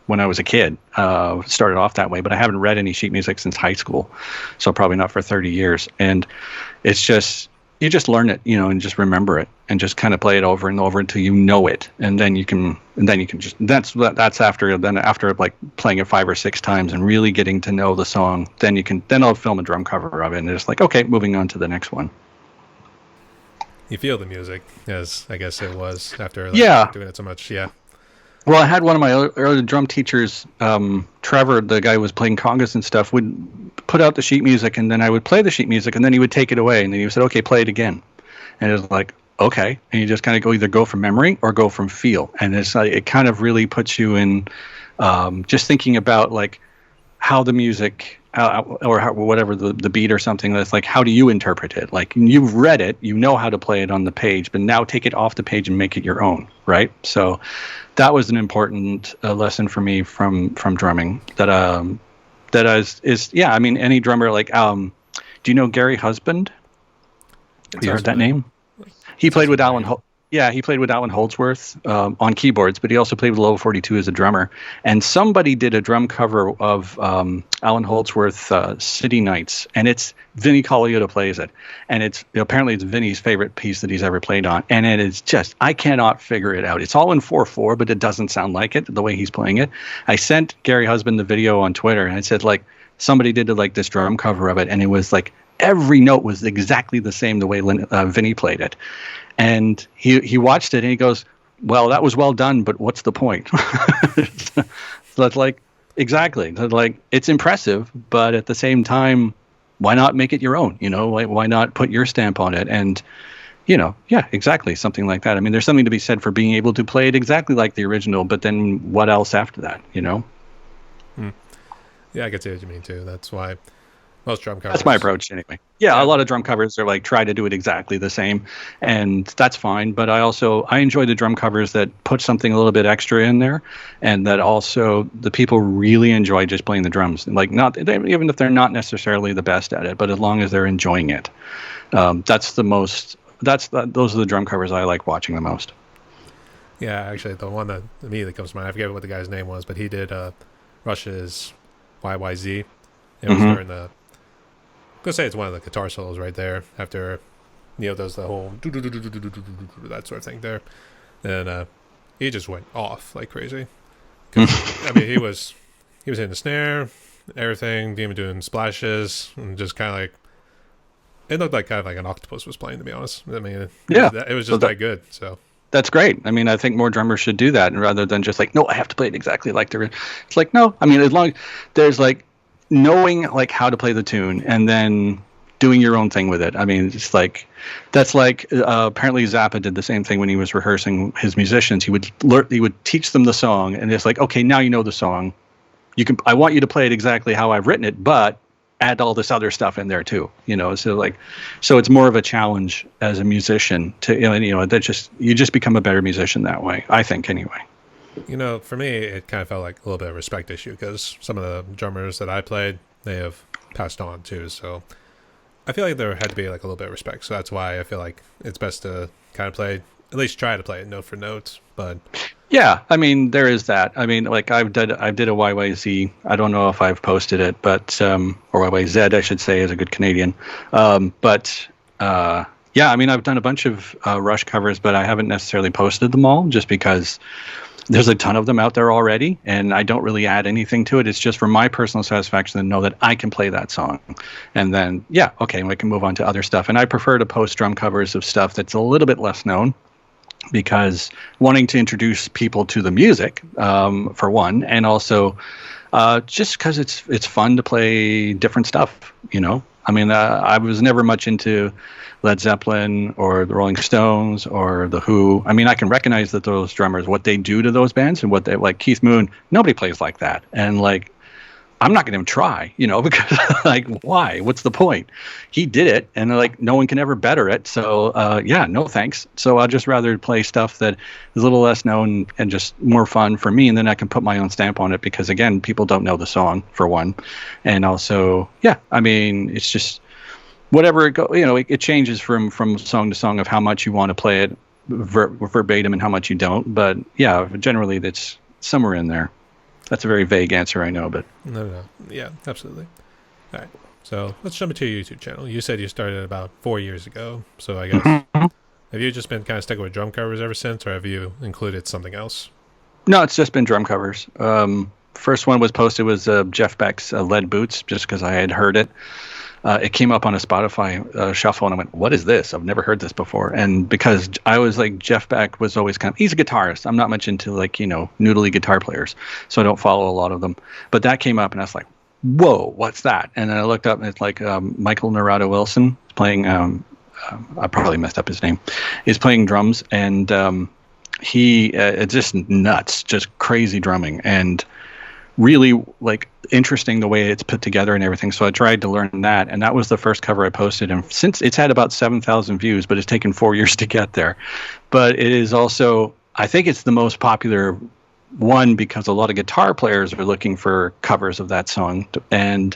when I was a kid. Started off that way, but I haven't read any sheet music since high school, so probably not for 30 years. And it's just, you just learn it, and just remember it, and just kind of play it over and over until you know it, and then you can just that's after like playing it 5 or 6 times and really getting to know the song. Then I'll film a drum cover of it, and it's like, okay, moving on to the next one. You feel the music, as I guess it was after doing it so much. Yeah. Well, I had one of my early drum teachers, Trevor, the guy who was playing congas and stuff, would put out the sheet music, and then I would play the sheet music, and then he would take it away, and then he would say, okay, play it again. And it was like, okay. And you just kind of either go from memory or go from feel. And it's like, it kind of really puts you in just thinking about like how the music or whatever the beat or something, that's like, how do you interpret it? Like, you've read it, you know how to play it on the page, but now take it off the page and make it your own, right? So that was an important lesson for me from drumming. That is yeah. I mean, any drummer, like, do you know Gary Husband? Have you heard that name? He played with Alan. He played with Alan Holdsworth on keyboards, but he also played with Level 42 as a drummer. And somebody did a drum cover of Alan Holdsworth City Nights, and it's Vinnie Colaiuta plays it. And apparently it's Vinnie's favorite piece that he's ever played on. And it is just, I cannot figure it out. It's all in 4/4, but it doesn't sound like it the way he's playing it. I sent Gary Husband the video on Twitter, and I said, like, somebody did like this drum cover of it, and it was like every note was exactly the same the way Vinnie played it. And he watched it and he goes, well, that was well done, but what's the point? So that's like, exactly. Like, it's impressive, but at the same time, why not make it your own? Like, why not put your stamp on it? And, yeah, exactly. Something like that. I mean, there's something to be said for being able to play it exactly like the original, but then what else after that, Yeah, I can see what you mean too. That's why most drum covers. That's my approach anyway. Yeah, a lot of drum covers are like, try to do it exactly the same, and that's fine. But I enjoy the drum covers that put something a little bit extra in there, and that also the people really enjoy just playing the drums. Like, even if they're not necessarily the best at it, but as long as they're enjoying it, those are the drum covers I like watching the most. Yeah, actually, the one that immediately comes to mind, I forget what the guy's name was, but he did Rush's YYZ. It was during the, I'm gonna say it's one of the guitar solos right there after Neil does the whole that sort of thing there, and he just went off like crazy. I mean, he was hitting the snare, everything, even doing splashes, and just kind of like, it looked like kind of like an octopus was playing, to be honest. I mean, it was just that good. So that's great. I mean, I think more drummers should do that, rather than just like, no, I have to play it exactly like the. It's like, no, I mean, as long as there's like knowing like how to play the tune and then doing your own thing with it. I mean, it's like, that's like apparently Zappa did the same thing when he was rehearsing his musicians. He would teach them the song, and it's like, okay, now you know the song. I want you to play it exactly how I've written it, but add all this other stuff in there too. So it's more of a challenge as a musician to you just become a better musician that way, I think, anyway. For me, it kind of felt like a little bit of a respect issue, because some of the drummers that I played, they have passed on too. So I feel like there had to be like a little bit of respect. So that's why I feel like it's best to kind of play, at least try to play it note for note. But yeah, I mean, there is that. I mean, like I did a YYZ. I don't know if I've posted it, but or YYZ, I should say, is a good Canadian. Yeah, I mean, I've done a bunch of Rush covers, but I haven't necessarily posted them all, just because there's a ton of them out there already, and I don't really add anything to it. It's just for my personal satisfaction to know that I can play that song. And then, yeah, okay, we can move on to other stuff. And I prefer to post drum covers of stuff that's a little bit less known, because wanting to introduce people to the music, for one, and also just because it's fun to play different stuff, I mean, I was never much into Led Zeppelin or the Rolling Stones or the Who. I mean, I can recognize that those drummers, what they do to those bands and what they like. Keith Moon, nobody plays like that, and like I'm not going to even try, because like, why? What's the point? He did it, and like, no one can ever better it. So, yeah, no thanks. So I'd just rather play stuff that is a little less known and just more fun for me, and then I can put my own stamp on it because, again, people don't know the song for one, and also, yeah, I mean, it's just whatever it go. It changes from song to song of how much you want to play it verbatim and how much you don't. But yeah, generally, that's somewhere in there. That's a very vague answer, I know, but... No. Yeah, absolutely. All right. So let's jump into your YouTube channel. You said you started about 4 years ago. So I guess, have you just been kind of sticking with drum covers ever since, or have you included something else? No, it's just been drum covers. First one was posted was Jeff Beck's Lead Boots, just because I had heard it. It came up on a Spotify shuffle, and I went, what is this? I've never heard this before. And because I was like, Jeff Beck was always he's a guitarist. I'm not much into like, noodly guitar players, so I don't follow a lot of them. But that came up, and I was like, whoa, what's that? And then I looked up, and it's like Michael Narada Wilson playing, I probably messed up his name, is playing drums, and he, it's just nuts, just crazy drumming. And really like interesting the way it's put together and everything. So I tried to learn that, and that was the first cover I posted. And since it's had about 7,000 views, but it's taken 4 years to get there. But it is also, I think it's the most popular one because a lot of guitar players are looking for covers of that song, and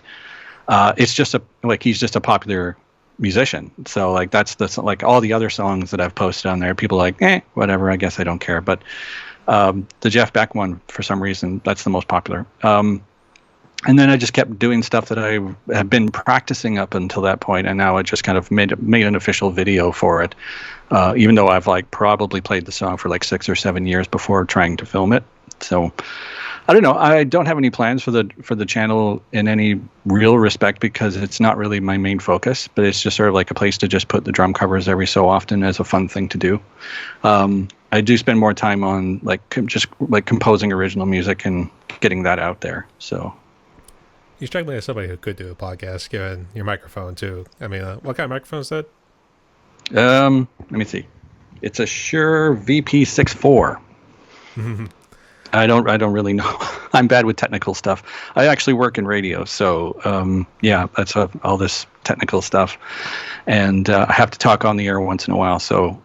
it's just he's just a popular musician. So like that's like all the other songs that I've posted on there, people are like, whatever, I guess I don't care. But the Jeff Beck one, for some reason, that's the most popular. And then I just kept doing stuff that I had been practicing up until that point, and now I just kind of made an official video for it, even though I've like probably played the song for like 6 or 7 years before trying to film it. So I don't know. I don't have any plans for the channel in any real respect because it's not really my main focus, but it's just sort of like a place to just put the drum covers every so often as a fun thing to do. I do spend more time on just composing original music and getting that out there. So you strike me as somebody who could do a podcast, given your microphone too. I mean, what kind of microphone is that? Let me see. It's a Shure VP64. I don't really know. I'm bad with technical stuff. I actually work in radio, so yeah, that's all this technical stuff, and I have to talk on the air once in a while. So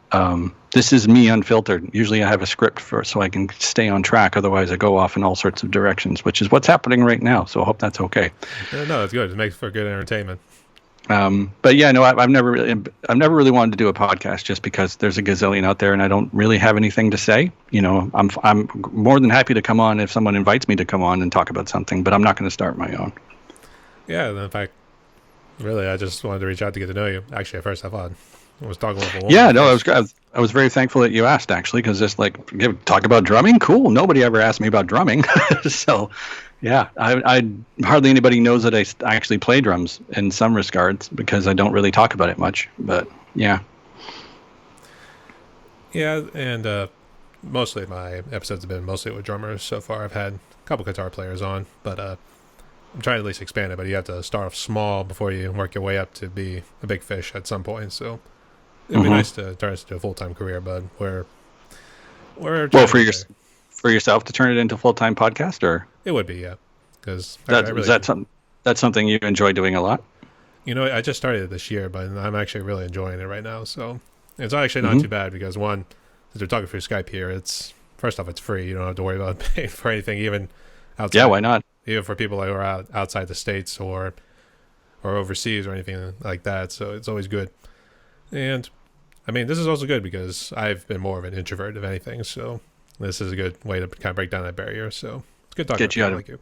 this is me unfiltered. Usually, I have a script so I can stay on track. Otherwise, I go off in all sorts of directions, which is what's happening right now. So I hope that's okay. No, it's good. It makes for good entertainment. But yeah, no, I've never really wanted to do a podcast just because there's a gazillion out there, and I don't really have anything to say. I'm more than happy to come on if someone invites me to come on and talk about something, but I'm not going to start my own. Yeah, in fact, really, I just wanted to reach out to get to know you. Actually, at first I thought I was talking with a woman. Yeah, no, I was very thankful that you asked, actually, because just talk about drumming, cool. Nobody ever asked me about drumming, so. Yeah, I hardly anybody knows that I actually play drums in some regards because I don't really talk about it much. But yeah. Yeah, and mostly my episodes have been mostly with drummers so far. I've had a couple guitar players on, but I'm trying to at least expand it. But you have to start off small before you work your way up to be a big fish at some point. So it'd be nice to turn this into a full-time career, but we're well for yourself to turn it into a full-time podcast, or it would be, yeah, because that's something you enjoy doing a lot. I just started it this year, but I'm actually really enjoying it right now. So it's actually not too bad because one, since we're talking through Skype here, it's first off it's free. You don't have to worry about paying for anything, even outside. Yeah, why not? Even for people who are outside the states or overseas or anything like that. So it's always good. And I mean, this is also good because I've been more of an introvert of anything. So this is a good way to kind of break down that barrier. So it's good talking to you.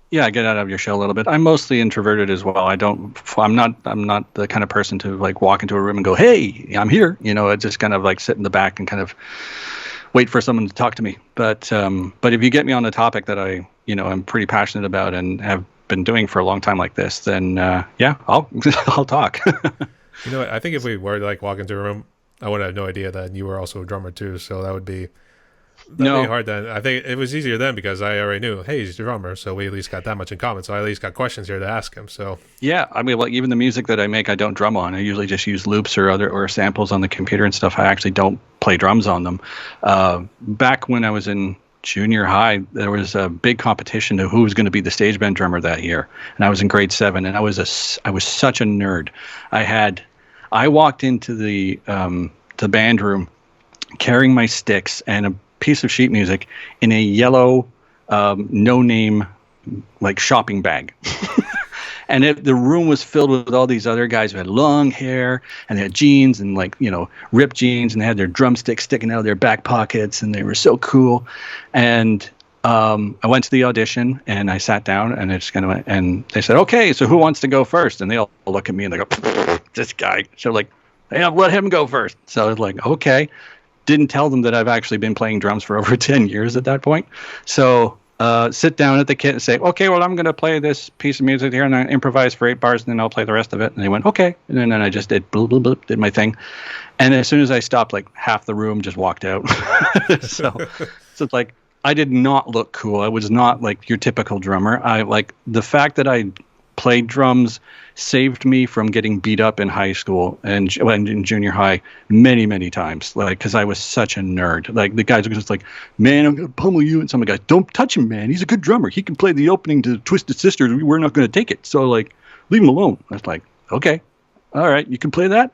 Yeah, get out of your shell a little bit. I'm mostly introverted as well. I'm not the kind of person to walk into a room and go, "Hey, I'm here." I just kind of sit in the back and kind of wait for someone to talk to me. But if you get me on a topic that I'm pretty passionate about and have been doing for a long time like this, then yeah, I'll I'll talk. I think if we were walk into a room, I would have no idea that you were also a drummer too. So that would be That'd be No. hard then. I think it was easier then because I already knew, hey, he's a drummer, so we at least got that much in common. So I at least got questions here to ask him. So Yeah, I mean, like even the music that I make, I don't drum on. I usually just use loops or samples on the computer and stuff. I actually don't play drums on them. Back when I was in junior high, there was a big competition to who was going to be the stage band drummer that year, and I was in grade 7, and I was such a nerd. I walked into the band room carrying my sticks and a piece of sheet music in a yellow no name like shopping bag. And the room was filled with all these other guys who had long hair and they had jeans and ripped jeans, and they had their drumsticks sticking out of their back pockets, and they were so cool. And I went to the audition and I sat down and and they said, okay, so who wants to go first? And they all look at me and they go, this guy. So like, hey, I'll let him go first. So I was like, okay. Didn't tell them that I've actually been playing drums for over 10 years at that point. So sit down at the kit and say, okay, well, I'm going to play this piece of music here and I improvise for 8 bars and then I'll play the rust of it. And they went, okay. And then I just did bloop, bloop, bloop, did my thing. And as soon as I stopped, like half the room just walked out. So it's like, I did not look cool. I was not like your typical drummer. I like the fact that I played drums saved me from getting beat up in high school and in junior high many times, like because I was such a nerd. Like the guys were just like, man, I'm gonna pummel you, and some of the guys, don't touch him, man, he's a good drummer, he can play the opening to Twisted Sisters, we're not going to take it, so like leave him alone. I was like, okay, all right, you can play that?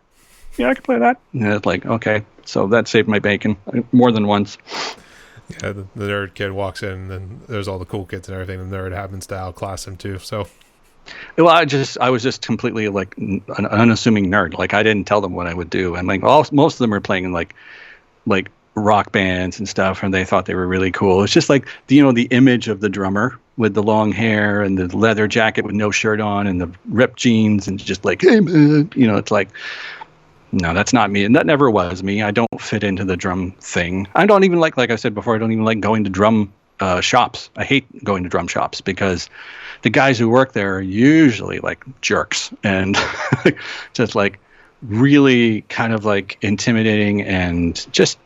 Yeah, I can play that. And it's like, okay. So that saved my bacon more than once. yeah, the nerd kid walks in and there's all the cool kids and everything. The nerd happens to outclass him too. So Well, I was just completely like an unassuming nerd. Like I didn't tell them what I would do. And like most of them are playing in like rock bands and stuff, and they thought they were really cool. It's just like the image of the drummer with the long hair and the leather jacket with no shirt on and the ripped jeans and just like, hey man, it's like, no, that's not me, and that never was me. I don't fit into the drum thing. I don't even like I said before, I don't even like going to drum shops. I hate going to drum shops because the guys who work there are usually like jerks and just like really kind of like intimidating and just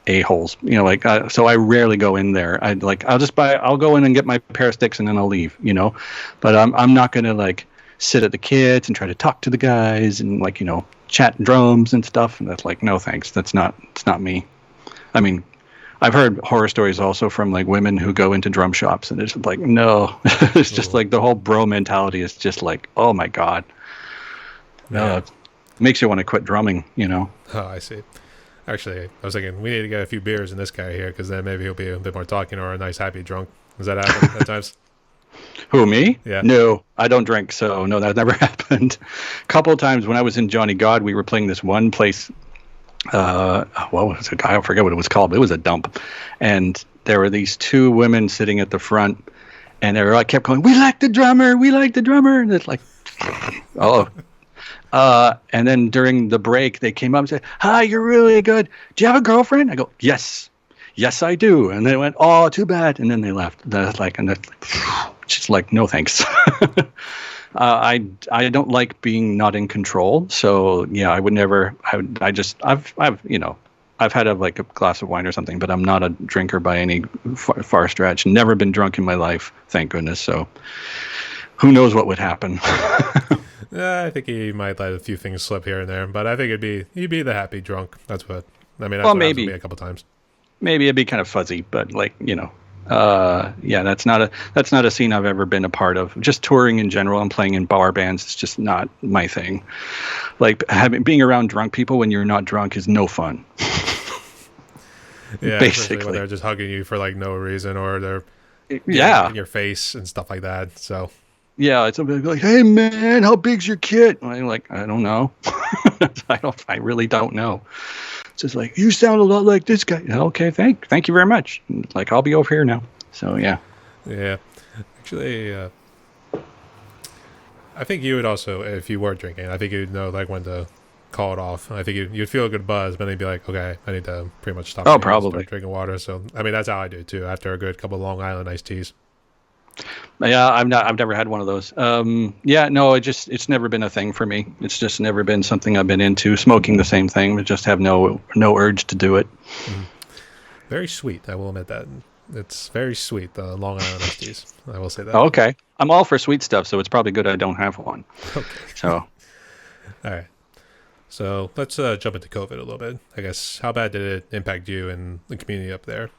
a-holes, so I rarely go in there. I'll go in and get my pair of sticks and then I'll leave, but I'm not going to like sit at the kits and try to talk to the guys and like, chat drums and stuff. And that's like, no, thanks. It's not me. I mean, I've heard horror stories also from like women who go into drum shops and it's like, no, it's just like the whole bro mentality is just like, oh my God. No, it makes you want to quit drumming, Oh, I see. Actually, I was thinking we need to get a few beers in this guy here because then maybe he'll be a bit more talking or a nice happy drunk. Does that happen at times? Who, me? Yeah. No, I don't drink, so no, that never happened. A couple of times when I was in Johnny God, we were playing this one place. What was it? I forget what it was called, but it was a dump. And there were these 2 women sitting at the front, and they were like, kept going, we like the drummer. And it's like, oh. And then during the break, they came up and said, hi, you're really good. Do you have a girlfriend? I go, yes, I do. And they went, oh, too bad. And then they left. That's like, just like, no, thanks. I don't like being not in control. So yeah, I would never, I've had a glass of wine or something, but I'm not a drinker by any far stretch. Never been drunk in my life. Thank goodness. So who knows what would happen? I think he might let a few things slip here and there, but I think he'd be the happy drunk. That's what maybe me a couple times. Maybe it'd be kind of fuzzy, but that's not a scene I've ever been a part of. Just touring in general and playing in bar bands is just not my thing. Like being around drunk people when you're not drunk is no fun. Yeah, basically when they're just hugging you for like no reason or they're in your face and stuff like that. So. Yeah, it's like, hey man, how big's your kit? And I'm like, I don't know. I really don't know. It's just like, you sound a lot like this guy. Okay, thank you very much. Like, I'll be over here now. So yeah. Yeah, actually, I think you would also, if you were drinking, I think you'd know like when to call it off. I think you'd feel a good buzz, but then you'd be like, okay, I need to pretty much stop. Probably start drinking water. So I mean, that's how I do too. After a good couple of Long Island iced teas. Yeah, I've never had one of those. It's never been a thing for me. It's just never been something I've been into. Smoking the same thing, but just have no urge to do it. Mm-hmm. Very sweet. I will admit that. It's very sweet, the Long Island iced teas. I will say that. Oh, okay. I'm all for sweet stuff, so it's probably good I don't have one. Okay. So, All right. So let's jump into COVID a little bit. I guess, how bad did it impact you and the community up there?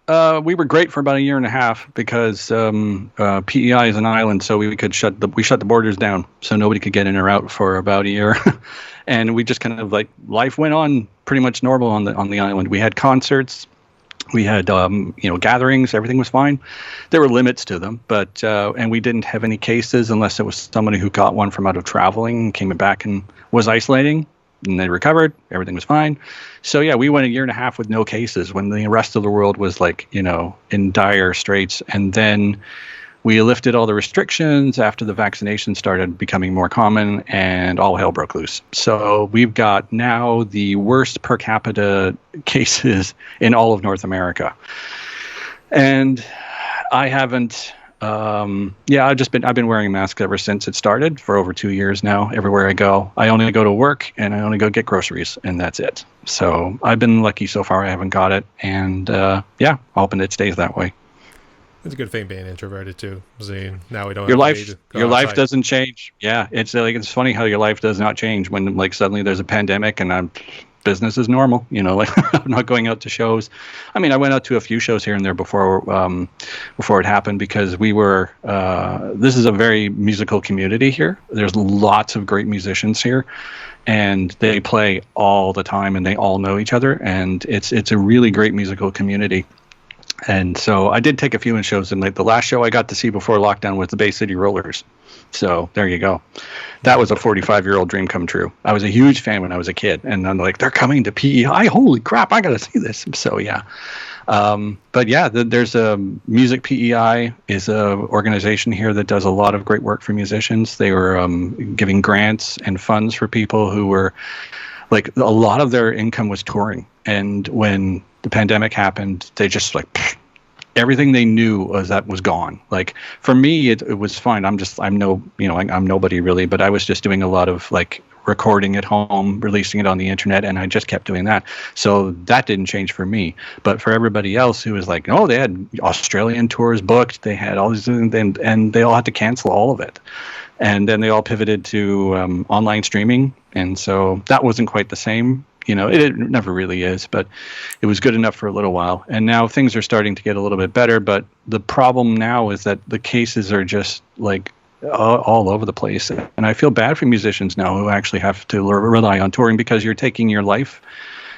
we were great for about a year and a half because PEI is an island, so we shut the borders down, so nobody could get in or out for about a year, and we just kind of like life went on pretty much normal on the island. We had concerts, we had gatherings, everything was fine. There were limits to them, but and we didn't have any cases unless it was somebody who got one from out of traveling, came back and was isolating. And they recovered. Everything was fine. So yeah, we went a year and a half with no cases when the rest of the world was like, in dire straits. And then we lifted all the restrictions after the vaccination started becoming more common, and all hell broke loose. So we've got now the worst per capita cases in all of North America. And I haven't. I've been wearing a mask ever since it started for over 2 years now. Everywhere I go, I only go to work and I only go get groceries, and that's it. So I've been lucky so far. I haven't got it, and hoping it stays that way. It's a good thing being introverted too. See, now we don't. Your have life doesn't change. Yeah, it's funny how your life does not change when like suddenly there's a pandemic and business is normal. I'm not going out to shows. I mean, I went out to a few shows here and there before it happened, because we were. This is a very musical community here. There's lots of great musicians here, and they play all the time, and they all know each other, and it's a really great musical community. And so I did take a few in shows, and like the last show I got to see before lockdown was the Bay City Rollers. So there you go. That was a 45-year-old dream come true. I was a huge fan when I was a kid, and I'm like, they're coming to PEI. Holy crap, I got to see this. So yeah. But yeah, there's a Music PEI is a organization here that does a lot of great work for musicians. They were giving grants and funds for people who were like, a lot of their income was touring. And when the pandemic happened, they just like everything they knew was gone. Like for me, it was fine. I'm nobody really, but I was just doing a lot of like recording at home, releasing it on the internet, and I just kept doing that. So that didn't change for me. But for everybody else who was like, oh, they had Australian tours booked, they had all these, and they all had to cancel all of it. And then they all pivoted to online streaming, and so that wasn't quite the same. It never really is, but it was good enough for a little while. And now things are starting to get a little bit better. But the problem now is that the cases are just like all over the place. And I feel bad for musicians now who actually have to rely on touring, because you're taking your life,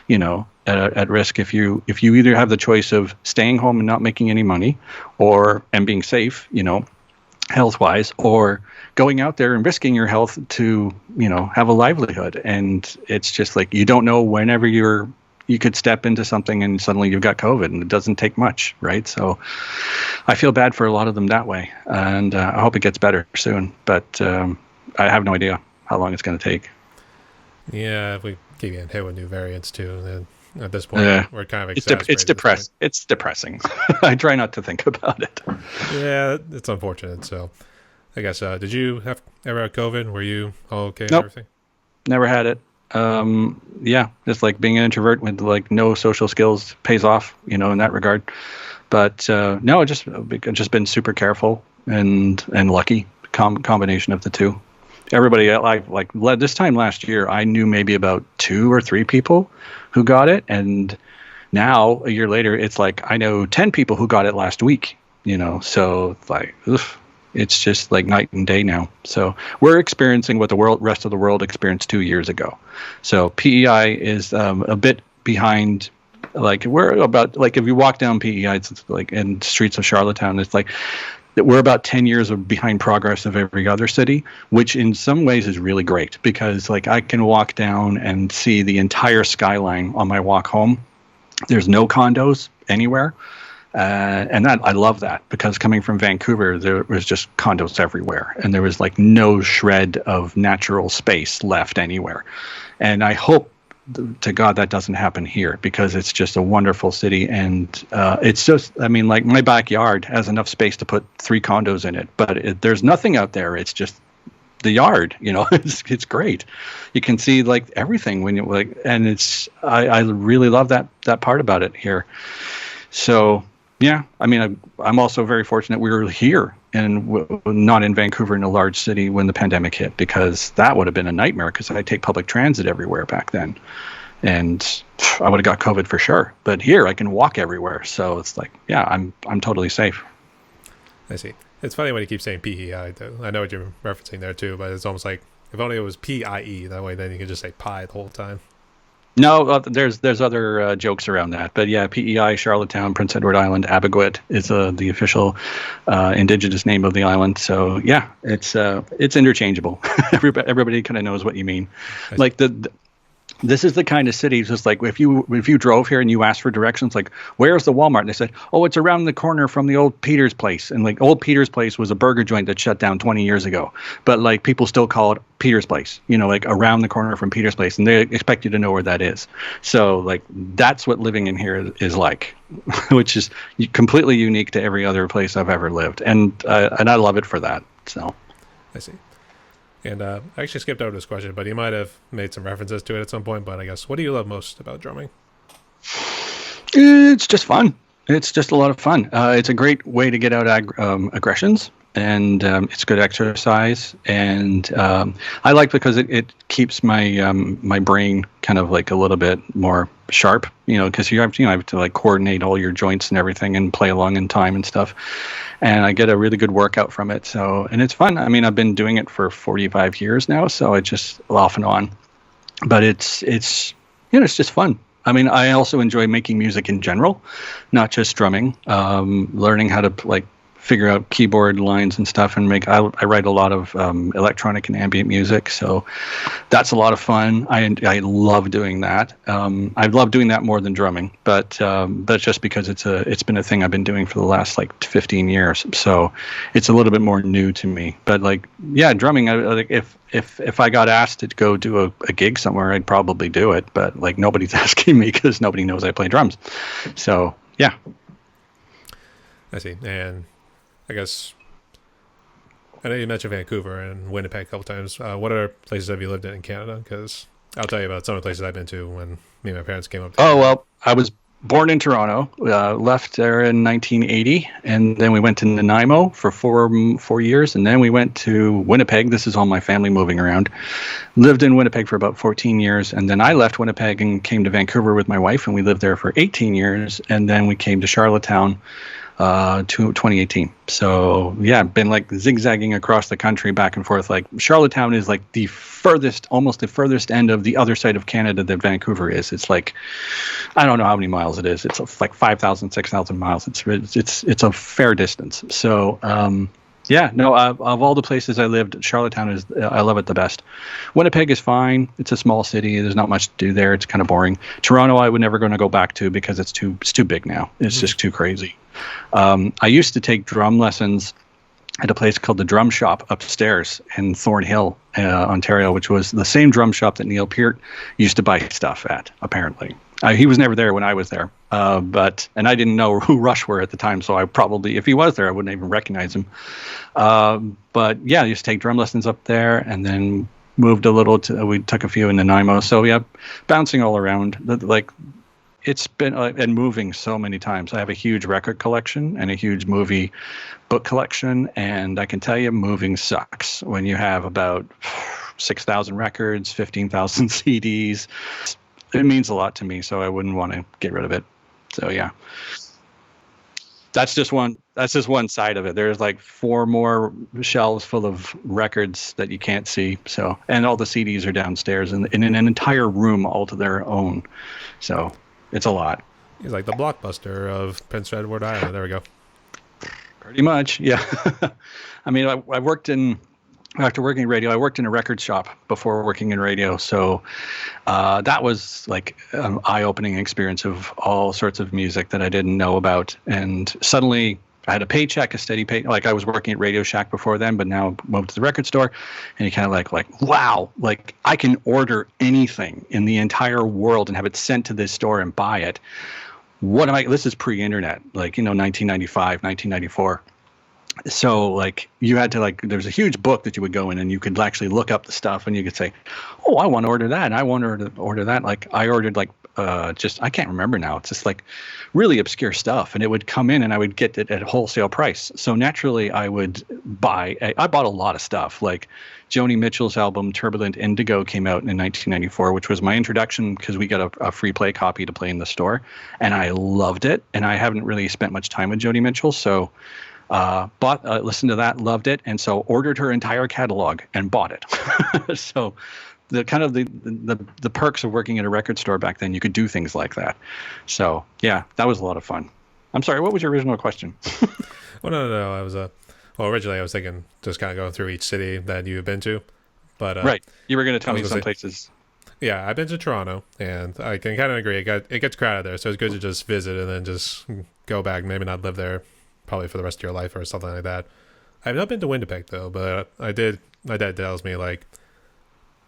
at risk if you either have the choice of staying home and not making any money, and being safe, health-wise, or going out there and risking your health to, have a livelihood. And it's just like, you don't know whenever you could step into something and suddenly you've got COVID, and it doesn't take much, right? So I feel bad for a lot of them that way, and I hope it gets better soon. But I have no idea how long it's going to take. Yeah, we keep getting hit with new variants too. Then at this point, we're kind of It's depressing. I try not to think about it. Yeah, it's unfortunate. So I guess, did you ever have COVID? Were you all okay? Nope. And everything? Never had it. Just like being an introvert with like no social skills pays off, in that regard. But no, just been super careful and lucky. Combination of the two. Everybody like this time last year, I knew maybe about 2 or 3 people who got it, and now a year later, it's like I know 10 people who got it last week. So like, it's just like night and day now. So we're experiencing what the rest of the world experienced 2 years ago. So PEI is a bit behind. Like we're about, like if you walk down PEI, it's like in streets of Charlottetown, it's like we're about 10 years behind progress of every other city, which in some ways is really great, because like I can walk down and see the entire skyline on my walk home. There's no condos anywhere. And I love that, because coming from Vancouver, there was just condos everywhere, and there was like no shred of natural space left anywhere. And I hope to God that doesn't happen here, because it's just a wonderful city. And it's just, I mean, like my backyard has enough space to put 3 condos in it, but there's nothing out there. It's just the yard. It's great. You can see like everything when you like, and I really love that part about it here. So yeah, I mean, I'm also very fortunate we were here and not in Vancouver in a large city when the pandemic hit, because that would have been a nightmare because I take public transit everywhere back then. And I would have got COVID for sure. But here I can walk everywhere. So it's like, yeah, I'm totally safe. I see. It's funny when you keep saying PEI, though. I know what you're referencing there, too, but it's almost like if only it was PIE. That way, then you can just say pie the whole time. No, there's other jokes around that. But yeah, PEI, Charlottetown, Prince Edward Island, Abequit is the official indigenous name of the island. So yeah, it's interchangeable. Everybody kind of knows what you mean. Like this is the kind of city, just like if you drove here and you asked for directions, like, where's the Walmart? And they said, oh, it's around the corner from the old Peter's Place. And like old Peter's Place was a burger joint that shut down 20 years ago. But like people still call it Peter's Place, like around the corner from Peter's Place. And they expect you to know where that is. So like that's what living in here is like, which is completely unique to every other place I've ever lived. And I love it for that. So I see. And I actually skipped over this question, but you might have made some references to it at some point. But I guess, what do you love most about drumming? It's just fun. It's just a lot of fun. It's a great way to get out aggressions, and it's good exercise. And I like because it keeps my my brain kind of like a little bit more sharp. Because you have to like coordinate all your joints and everything and play along in time and stuff. And I get a really good workout from it. So, and it's fun. I mean, I've been doing it for 45 years now, so it's just off and on. But it's just fun. I mean, I also enjoy making music in general, not just drumming. Learning how to like figure out keyboard lines and stuff, and I write a lot of electronic and ambient music, so that's a lot of fun. I love doing that. I love doing that more than drumming, but just because it's been a thing I've been doing for the last like 15 years, so it's a little bit more new to me. But like, yeah, drumming. If I got asked to go do a gig somewhere, I'd probably do it. But like nobody's asking me because nobody knows I play drums. So yeah. I see. And I guess I know you mentioned Vancouver and Winnipeg a couple times. What other places have you lived in Canada? Because I'll tell you about some of the places I've been to when me and my parents came up. Oh, well, I was born in Toronto, left there in 1980, and then we went to Nanaimo for four years, and then we went to Winnipeg. This is all my family moving around. Lived in Winnipeg for about 14 years, and then I left Winnipeg and came to Vancouver with my wife, and we lived there for 18 years, and then we came to Charlottetown to 2018. So yeah, been like zigzagging across the country back and forth. Like Charlottetown is like almost the furthest end of the other side of Canada that Vancouver is. It's like, I don't know how many miles it is. It's like 5,000, 6,000 miles. It's a fair distance. So yeah, no, of all the places I lived, Charlottetown I love it the best. Winnipeg is fine. It's a small city. There's not much to do there. It's kind of boring. Toronto, I would never going to go back to because it's too big now. It's just too crazy. I used to take drum lessons at a place called the Drum Shop upstairs in Thornhill, Ontario, which was the same drum shop that Neil Peart used to buy stuff at, apparently. He was never there when I was there, and I didn't know who Rush were at the time, so I probably, if he was there, I wouldn't even recognize him. But yeah, I used to take drum lessons up there, and then moved a little we took a few in Nanaimo. So yeah, bouncing all around. Like, it's been and moving so many times. I have a huge record collection and a huge movie book collection, and I can tell you, moving sucks when you have about 6,000 records, 15,000 CDs. It means a lot to me, so I wouldn't want to get rid of it. So yeah, that's just one side of it. There's like 4 more shelves full of records that you can't see. So, and all the CDs are downstairs in an entire room all to their own. So it's a lot. He's like the Blockbuster of Prince Edward Island. There we go. Pretty much, yeah. I mean, I worked after working in radio, I worked in a record shop before working in radio. So that was like an eye-opening experience of all sorts of music that I didn't know about. And suddenly I had a paycheck, a steady pay. Like I was working at Radio Shack before then, but now moved to the record store. And you kind of like, wow, like I can order anything in the entire world and have it sent to this store and buy it. This is pre-internet, like, 1995, 1994. So like you had to like there's a huge book that you would go in and you could actually look up the stuff and you could say, oh, I want to order that and I want to order that. Like I ordered like just I can't remember now. It's just like really obscure stuff and it would come in and I would get it at wholesale price. So naturally I would I bought a lot of stuff. Like Joni Mitchell's album Turbulent Indigo came out in 1994, which was my introduction because we got a free play copy to play in the store and I loved it. And I haven't really spent much time with Joni Mitchell, so listened to that, loved it, and so ordered her entire catalog and bought it. So the kind of the perks of working at a record store back then, you could do things like that. So yeah, that was a lot of fun. I'm sorry, what was your original question? Well, no. I was well, originally I was thinking just kind of going through each city that you've been to, but right, you were going to tell me some say, places. Yeah, I've been to Toronto, and I can kind of agree. It gets crowded there, so it's good to just visit and then just go back. Maybe not live there, probably for the rest of your life or something like that. I've not been to Winnipeg though, but I did. My dad tells me like,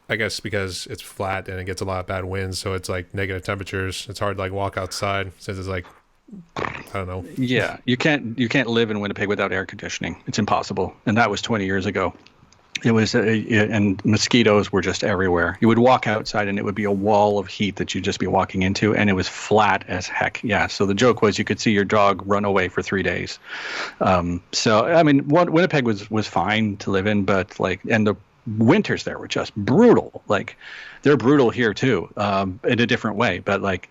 I guess because it's flat and it gets a lot of bad winds, so it's like negative temperatures. It's hard to like walk outside since it's like I don't know. Yeah, you can't live in Winnipeg without air conditioning. It's impossible, and that was 20 years ago. It was, and mosquitoes were just everywhere. You would walk outside and it would be a wall of heat that you'd just be walking into, and it was flat as heck. Yeah. So the joke was you could see your dog run away for 3 days. So, I mean, Winnipeg was fine to live in, but like, and the winters there were just brutal. Like, they're brutal here too, in a different way. But like,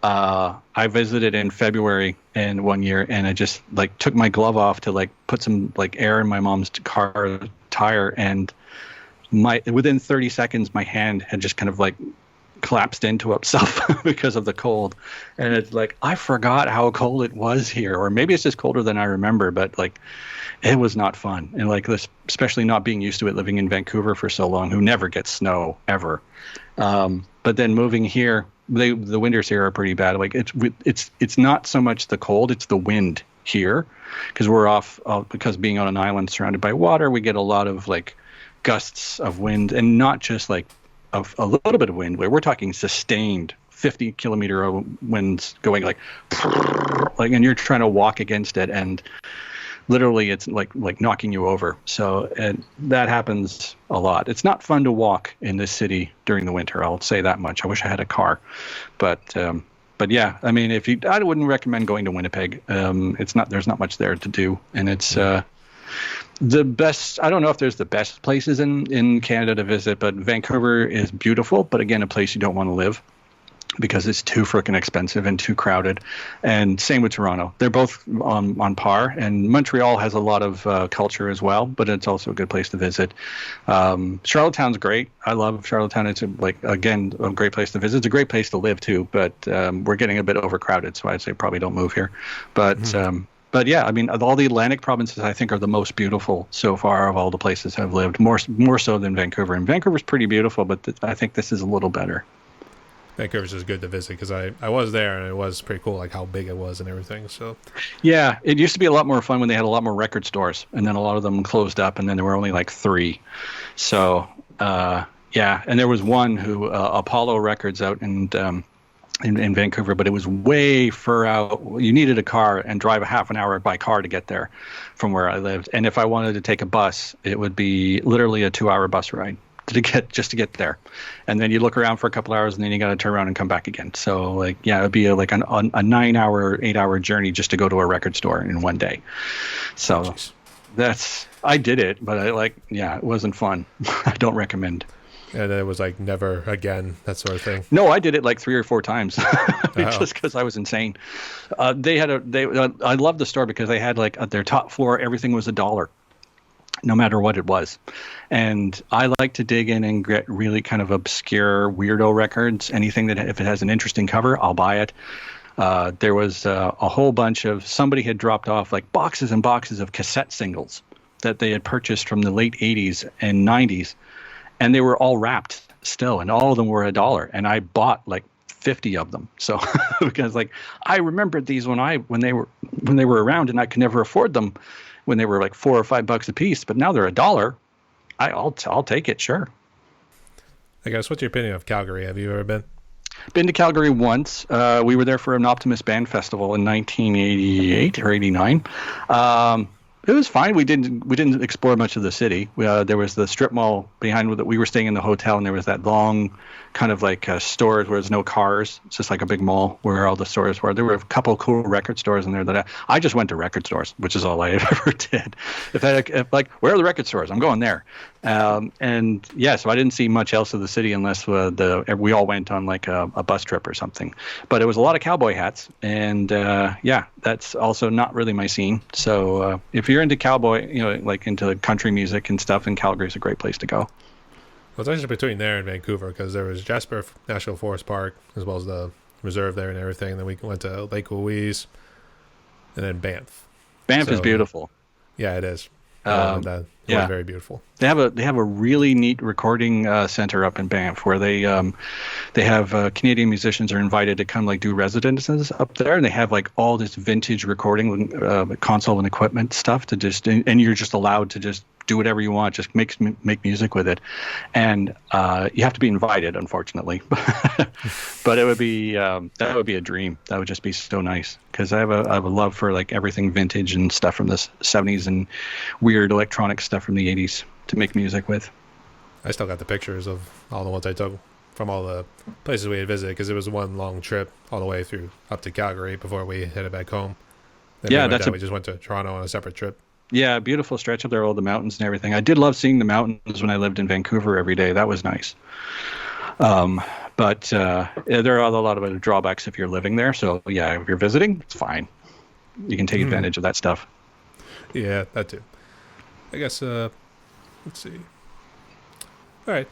I visited in February and 1 year, and I just like took my glove off to like put some like air in my mom's car tire, and within 30 seconds my hand had just kind of like collapsed into itself because of the cold. And it's like I forgot how cold it was here, or maybe it's just colder than I remember, but like it was not fun. And like this, especially not being used to it, living in Vancouver for so long, who never gets snow ever. But then moving here, the winters here are pretty bad. Like it's not so much the cold, it's the wind here, because we're because being on an island surrounded by water, we get a lot of like gusts of wind, and not just like a little bit of wind. Where we're talking sustained 50-kilometer winds going like, and you're trying to walk against it, and literally it's like knocking you over. So that happens a lot. It's not fun to walk in this city during the winter. I'll say that much. I wish I had a car, but yeah, I mean, I wouldn't recommend going to Winnipeg. There's not much there to do, and it's the best. I don't know if there's the best places in Canada to visit, but Vancouver is beautiful, but again, a place you don't want to live, because it's too freaking expensive and too crowded. And same with Toronto. They're both on par. And Montreal has a lot of culture as well, but it's also a good place to visit. Charlottetown's great. I love Charlottetown. It's again, a great place to visit. It's a great place to live too, but we're getting a bit overcrowded, so I'd say probably don't move here. But yeah, I mean, of all the Atlantic provinces, I think are the most beautiful so far of all the places I've lived, more so than Vancouver. And Vancouver's pretty beautiful, but I think this is a little better. Vancouver's just good to visit because I was there and it was pretty cool, like how big it was and everything. So yeah, it used to be a lot more fun when they had a lot more record stores, and then a lot of them closed up, and then there were only like 3. So yeah, and there was one who Apollo Records out in Vancouver, but it was way far out. You needed a car and drive a half an hour by car to get there from where I lived. And if I wanted to take a bus, it would be literally a 2-hour bus ride to get there. And then you look around for a couple hours, and then you got to turn around and come back again. So like, yeah, it'd be a 9-hour, 8-hour journey just to go to a record store in one day. So I did it, but it wasn't fun. I don't recommend. And it was like never again, that sort of thing. No, I did it like 3 or 4 times just because I was insane. I loved the store because they had like at their top floor, everything was $1, no matter what it was. And I like to dig in and get really kind of obscure weirdo records. Anything that if it has an interesting cover, I'll buy it. There was a whole bunch of, somebody had dropped off like boxes and boxes of cassette singles that they had purchased from the late 80s and 90s. And they were all wrapped still, and all of them were $1. And I bought like 50 of them. So because like I remembered these when they were around, and I could never afford them when they were like $4 or $5 a piece. But now they're $1. I'll take it, sure. I guess, what's your opinion of Calgary? Have you ever been? Been to Calgary once. We were there for an Optimist Band Festival in 1988 or 89. It was fine. We didn't explore much of the city. There was the strip mall behind that we were staying in the hotel, and there was that long kind of like stores where there's no cars. It's just like a big mall where all the stores were. There were a couple of cool record stores in there that I just went to record stores, which is all I ever did. If like where are the record stores? I'm going there. And yeah, so I didn't see much else of the city unless we all went on like a bus trip or something. But it was a lot of cowboy hats, and yeah, that's also not really my scene. So if you're into cowboy, like into country music and stuff, then Calgary's a great place to go. Well, it's actually between there and Vancouver because there was Jasper National Forest Park as well as the reserve there and everything. Then we went to Lake Louise and then Banff. Banff is beautiful. Yeah, it is. It yeah, was very beautiful. They have a really neat recording center up in Banff where they have Canadian musicians are invited to come like do residences up there, and they have like all this vintage recording console and equipment stuff to just and you're just allowed to just do whatever you want, just make music with it, and you have to be invited, unfortunately. But it would be that would be a dream. That would just be so nice because I have a love for like everything vintage and stuff from the 70s and weird electronic stuff from the 80s to make music with. I still got the pictures of all the ones I took from all the places we had visited because it was one long trip all the way through up to Calgary before we headed back home. Then we just went to Toronto on a separate trip. Yeah, beautiful stretch up there, all the mountains and everything. I did love seeing the mountains when I lived in Vancouver every day. That was nice. But there are a lot of drawbacks if you're living there. So yeah, if you're visiting, it's fine. You can take advantage of that stuff. Yeah, that too. I guess, let's see. All right.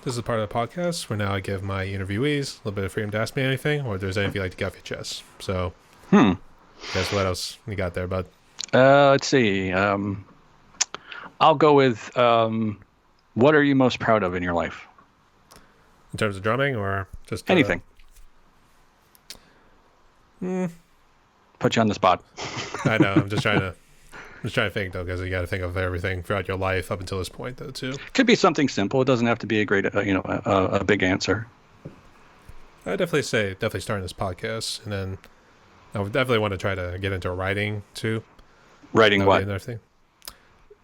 This is part of the podcast where now I give my interviewees a little bit of freedom to ask me anything or if there's anything you'd like to get off your chest. So, guess what else you got there, bud? Let's see. I'll go with what are you most proud of in your life? In terms of drumming or just anything? Put you on the spot. I know. I'm just trying to think though, because you got to think of everything throughout your life up until this point, though, too. Could be something simple. It doesn't have to be a great, a big answer. I definitely starting this podcast, and then I would definitely want to try to get into writing too. Writing what? Another thing.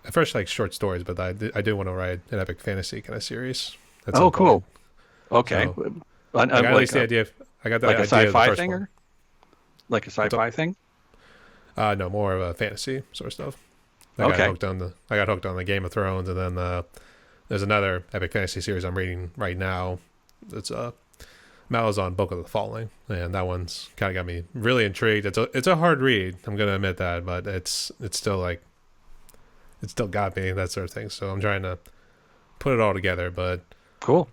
At first, like short stories, but I do want to write an epic fantasy kind of series. Oh, cool. Okay. So, I got at least the idea. I got the like idea a sci-fi of the first thing, one. or like a sci-fi thing. No, more of a fantasy sort of stuff. I got hooked on the Game of Thrones, and then there's another epic fantasy series I'm reading right now. It's Malazan Book of the Falling, and that one's kind of got me really intrigued. It's a hard read, I'm gonna admit that, but it's still got me, that sort of thing. So I'm trying to put it all together. But cool.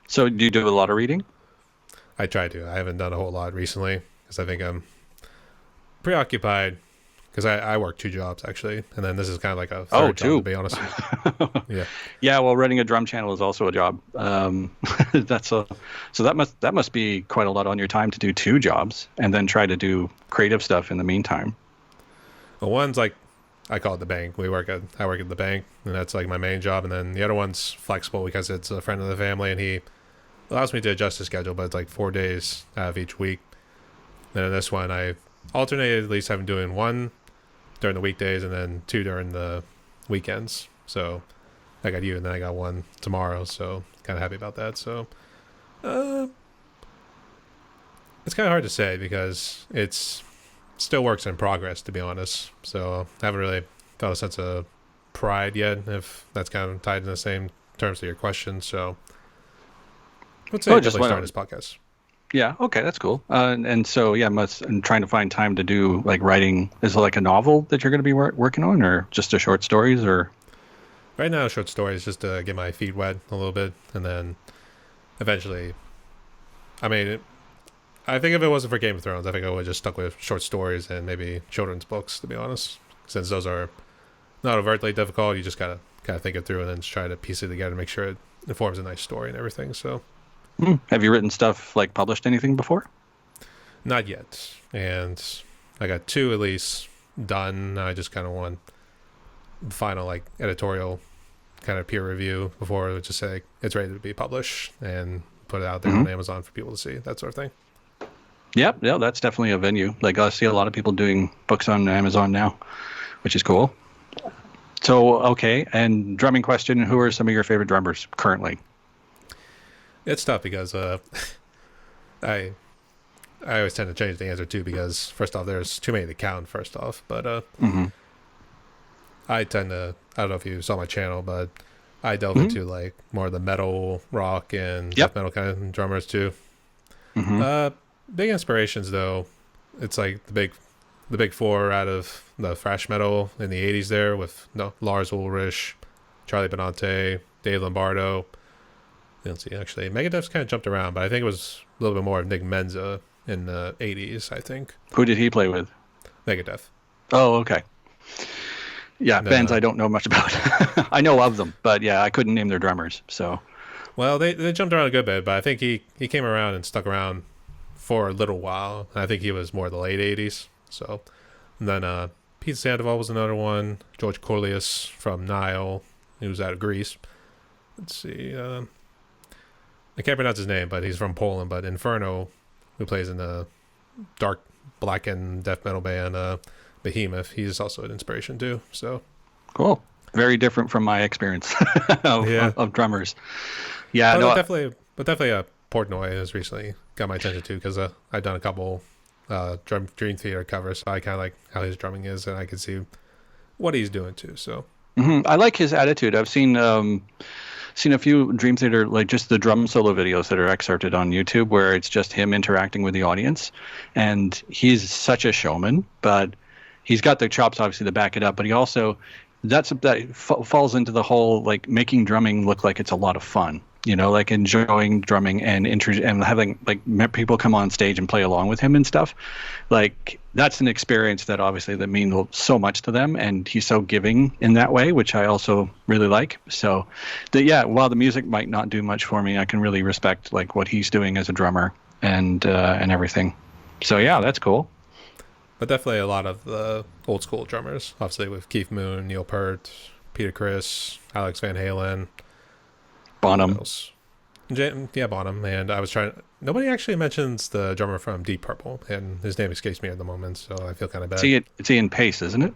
So do you do a lot of reading? I try to. I haven't done a whole lot recently because I think I'm preoccupied. Because I work 2 jobs actually, and then this is kind of like a third job, to be honest. Yeah. Yeah. Well, running a drum channel is also a job. So that must be quite a lot on your time to do 2 jobs and then try to do creative stuff in the meantime. Well, one's like I call it the bank. I work at the bank, and that's like my main job. And then the other one's flexible because it's a friend of the family, and he allows me to adjust the schedule, but it's like 4 days out of each week. And then this one I alternated, at least having doing 1 during the weekdays and then 2 during the weekends. So I got you, and then I got 1 tomorrow, so kind of happy about that. So it's kind of hard to say because it's still works in progress, to be honest. So I haven't really felt a sense of pride yet, if that's kind of tied in the same terms to your question. So let's say just start this podcast. Yeah. Okay. That's cool. And so, yeah, I'm trying to find time to do like writing. Is it like a novel that you're going to be working on, or just a short stories, or? Right now, short stories, just to get my feet wet a little bit, and then eventually, I mean, I think if it wasn't for Game of Thrones, I think I would have just stuck with short stories and maybe children's books, to be honest, since those are not overtly difficult. You just gotta kind of think it through and then just try to piece it together, make sure it forms a nice story and everything. So. Have you written stuff, like published anything before? Not yet. And I got 2 at least done. I just kind of want final like editorial kind of peer review before it just say it's ready to be published and put it out there on Amazon for people to see, that sort of thing. Yep. Yeah, that's definitely a venue. Like I see a lot of people doing books on Amazon now, which is cool. So, okay. And drumming question, who are some of your favorite drummers currently? It's tough because I I always tend to change the answer too because first off, there's too many to count. First off, but Hmm. I tend to. I don't know if you saw my channel, but I delve Hmm. into like more of the metal, rock, and death Yep. metal kind of drummers too. Hmm. Uh, Big inspirations though. It's like the big four out of the thrash metal in the '80s there with no, Lars Ulrich, Charlie Benante, Dave Lombardo. Let's see, actually, Megadeth's kind of jumped around, but I think it was a little bit more of Nick Menza in the '80s. I think Who did he play with? Megadeth. Oh, okay. Yeah, And then, bands I don't know much about. I know of them, but yeah, I couldn't name their drummers. So, well, they jumped around a good bit, but I think he came around and stuck around for a little while. And I think he was more the late '80s. So, and then Pete Sandoval was another one. George Corlius from Nile, he was out of Greece. Let's see, I can't pronounce his name, but he's from Poland. But Inferno, who plays in the dark black and death metal band Behemoth, he's also an inspiration too. So cool. Very different from my experience yeah, of drummers. Yeah, no. but definitely Portnoy has recently got my attention too because I've done a couple Dream Theater covers. So I kind of like how his drumming is, and I can see what he's doing too. So I like his attitude. I've seen a few Dream Theater, like just the drum solo videos that are excerpted on YouTube, where it's just him interacting with the audience, and he's such a showman. But he's got the chops, obviously, to back it up. But he also falls into the whole like making drumming look like it's a lot of fun. Like enjoying drumming and having like people come on stage and play along with him and stuff. Like that's an experience that obviously that means so much to them, and he's so giving in that way, which I also really like. So, while the music might not do much for me, I can really respect like what he's doing as a drummer and everything. So yeah, that's cool. but definitely a lot of the old school drummers, obviously with Keith Moon, Neil Peart, Peter Criss, Alex Van Halen. What Bonham. else? Yeah, Bonham. And I was trying. Nobody actually mentions the drummer from Deep Purple, and his name escapes me at the moment, so I feel kind of bad. It's Ian Pace, isn't it?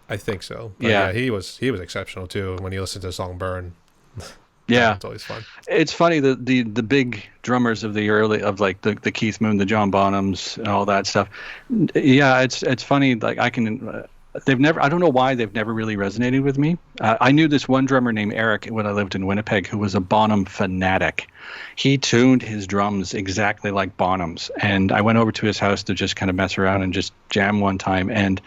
I think so. But Yeah. he was exceptional too. When you listen to the song "Burn," Yeah. it's always fun. It's funny that the big drummers of the early of like the Keith Moon, the John Bonhams, and all that stuff. Yeah, it's funny. Like I can, they've never. I don't know why they've never really resonated with me. I knew this one drummer named Eric when I lived in Winnipeg, who was a Bonham fanatic. He tuned his drums exactly like Bonham's, and I went over to his house to just kind of mess around and just jam one time, and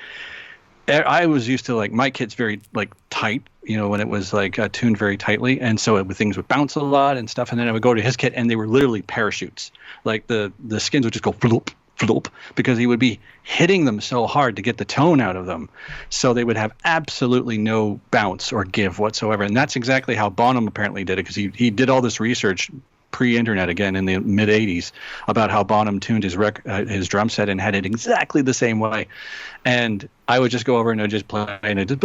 I was used to like my kit's very like tight, when it was like tuned very tightly, and so things would bounce a lot and stuff. And then I would go to his kit, and they were literally parachutes. Like the skins would just go floop, floop, because he would be hitting them so hard to get the tone out of them, so they would have absolutely no bounce or give whatsoever. And that's exactly how Bonham apparently did it, because he did all this research pre-internet again in the mid 80s about how Bonham tuned his drum set and had it exactly the same way. And I would just go over and I'd just play and I just